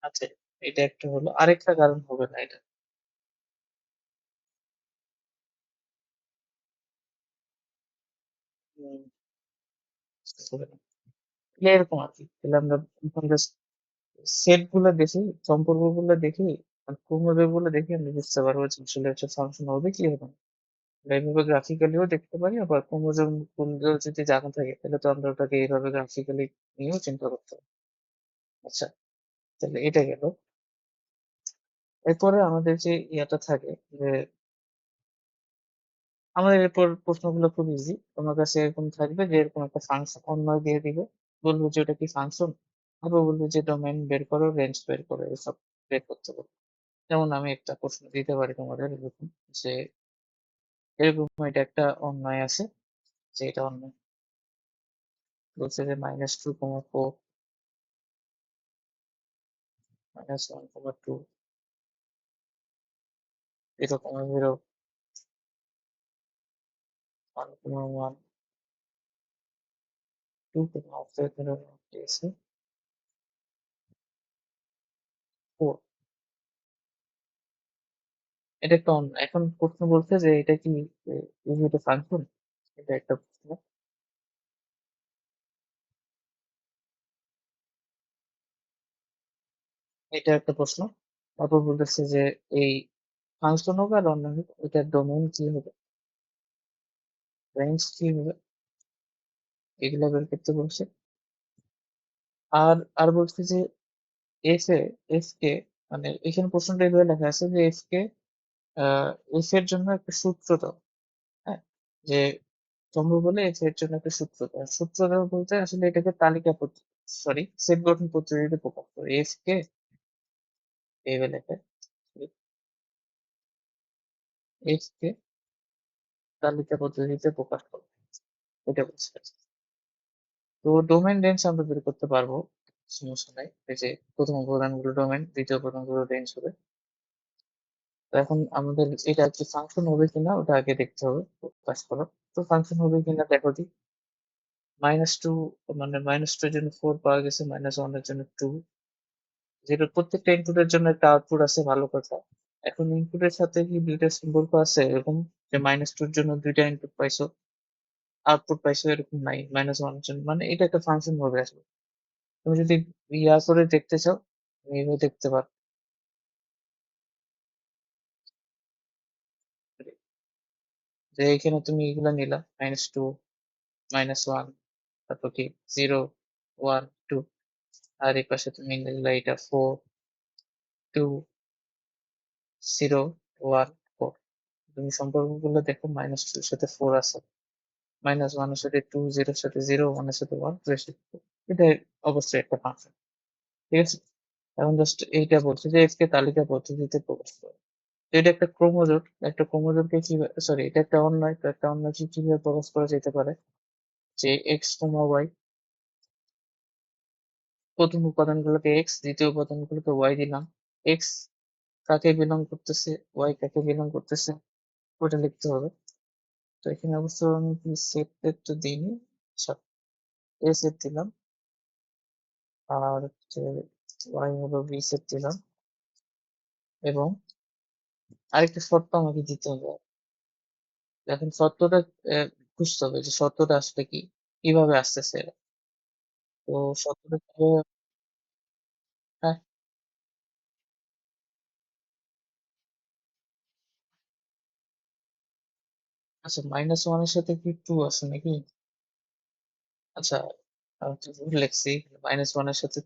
আচ্ছা, এটা একটা হলো, আরেকটা কারণ হবে না এটা। হুম, হবে না। তাহলে এরকম আর কি, তাহলে আমরা সেট গুলো দেখি, সম্পর্ক গুলো দেখি, আর ক্রোমোজোম গুলো দেখি, আমরা বুঝতে পারবো যে আসলে হচ্ছে ফাংশন হবে কি হবে না। আমরা এইভাবে গ্রাফিক্যালিও দেখতে পারি, আবার ক্রোমোজোম গুলো যদি জানা থাকে তাহলে তো আমরা ওটাকে এইভাবে গ্রাফিক্যালি নিয়েও চিন্তা করতে পারি। আচ্ছা, তাহলে এটা গেল। এরপরে আমাদের যে ইয়েটা থাকে যে, আমাদের এরপর প্রশ্নগুলো খুব ইজি। তোমার কাছে এরকম থাকবে যে এরকম একটা ফাংশন অন্য দিয়ে দিবে, বলবো যে ওটা কি ফাংশন, আবার বলবো যে ডোমেন বের করো, রেঞ্জ বের করো, এসব বের করতে বলবো। যেমন আমি একটা প্রশ্ন দিতে পারি তোমাদের এরকম যে, এরকম এটা একটা অন্যায় আছে, যে এটা অন্যায়, বলছে যে -2, 4 minus 1 comma 2, 0 comma 0, 1 comma 1, 2 comma offset ধরে দিয়েছে 4। এটা একটা এখন প্রশ্ন বলছে যে এটা কি ইউনিট ফাংশন? এটা একটা প্রশ্ন। এটা একটা প্রশ্ন। তারপর বলতেছে যে এই ফাংশন হোক আর অন্য হোক, এটার ডোমেইন কি হবে, রেঞ্জ কি হবে, এগুলো বের করতে বলছে। আর বলছে যে এফ এফ কে মানে এখানে প্রশ্নটা এইভাবে লেখা আছে যে এফ কে এফ এর জন্য একটা সূত্র দাও। হ্যাঁ, যে সম্ভব হলে এফ এর জন্য একটা সূত্র দাও। সূত্র দাও বলতে আসলে এটাকে তালিকা পদ্ধতি, সরি সেট গঠন পদ্ধতিতে প্রকাশ করে। এফ কে এইভাবে লেখে, এফ কে তালিকা পদ্ধতিতে প্রকাশ করে, এটা বলছে। তো ডোমেন রেঞ্জ আমরা বের করতে পারবো, সমস্যা নাই। এই যে প্রথম উপাদানগুলো ডোমেন, দ্বিতীয় উপাদানগুলো রেঞ্জ হবে। তো এখন আমাদের এটা কি ফাংশন হবে কিনা ওটা আগে দেখতে হবে, কাজ করো। তো ফাংশন হবে কিনা দেখো দি। -2 মানে -2 এর জন্য 4 পাওয়া গেছে, -1 এর জন্য 2, 0 প্রত্যেকটা ইনপুটের জন্য একটা আউটপুট আছে, ভালো কথা। এখন ইনপুটের সাথে কি দুইটা সম্পর্ক আছে এরকম, যে -2 এর জন্য দুইটা ইনপুট পাইছো, আউটপুট পাইছো, এরকম নাই। -1 এর জন্য মানে এটা একটা ফাংশন হবে আসলে। তুমি যদি ইয়া করে দেখতে চাও, তুমি এইভাবে দেখতে পারো যে এখানে তুমি এগুলা নিলা -2, -1, তারপর কি 0, 1, 2, আর এই পাশে তুমি নিলা এটা 4, 2, 0, 1, 4। তুমি সম্পর্কগুলো দেখো, -2 এর সাথে 4 আছে, -1 এর সাথে 2, 0 এর সাথে 0, 1 এর সাথে 1, 2 এর সাথে 4। এটা অবশ্যই একটা ফাংশন, ঠিক আছে। এখন জাস্ট এইটা বলছে যে এফ কে তালিকা পদ্ধতিতে প্রকাশ করে। তো এটা একটা ক্রোমোজোট, একটা ক্রোমোজোটকে কিভাবে, সরি এটা একটা অন্যয়, তো একটা অন্যয়কে কিভাবে প্রকাশ করা যেতে পারে, যে এক্স কমা ওয়াই, প্রথম উপাদানগুলোকে এক্স, দ্বিতীয় উপাদানগুলোকে ওয়াই দিলাম। এক্স কাকে বিলং করতেছে, ওয়াই কাকে বিলং করতেছে, ওটা লিখতে হবে। তো এখানে অবশ্য আমি কি সেট টেট তো দিইনি, আচ্ছা এ সেট দিলাম, আর হচ্ছে ওয়াই হলো বি সেট দিলাম, এবং আরেকটা শর্ত আমাকে দিতে হবে। এখন শর্তটা খুঁজতে হবে যে শর্তটা আসলে কি, কিভাবে আসতেছে এরা। তো শর্তটা কিভাবে, হ্যাঁ, আচ্ছা -1 এর সাথে কি 2 আছে নাকি? আচ্ছা, আমি তো ভুল লিখছি। -1 এর সাথে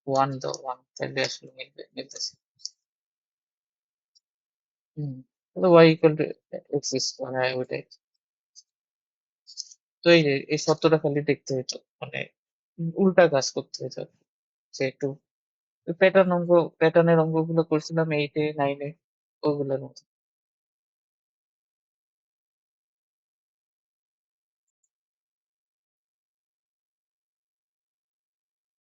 1 দাও, 1 তাহলে আসলে মিলতেছে। হুম, তাহলে y equal to X square, হ্যাঁ ওইটাই। তো এই যে এই শর্তটা খালি দেখতে হতো, মানে উল্টা কাজ করতে হতো, যে একটু প্যাটার্ন অঙ্ক, প্যাটার্নের অঙ্কগুলো করছিলাম 8 এ 9 এ, ওগুলোর মতো।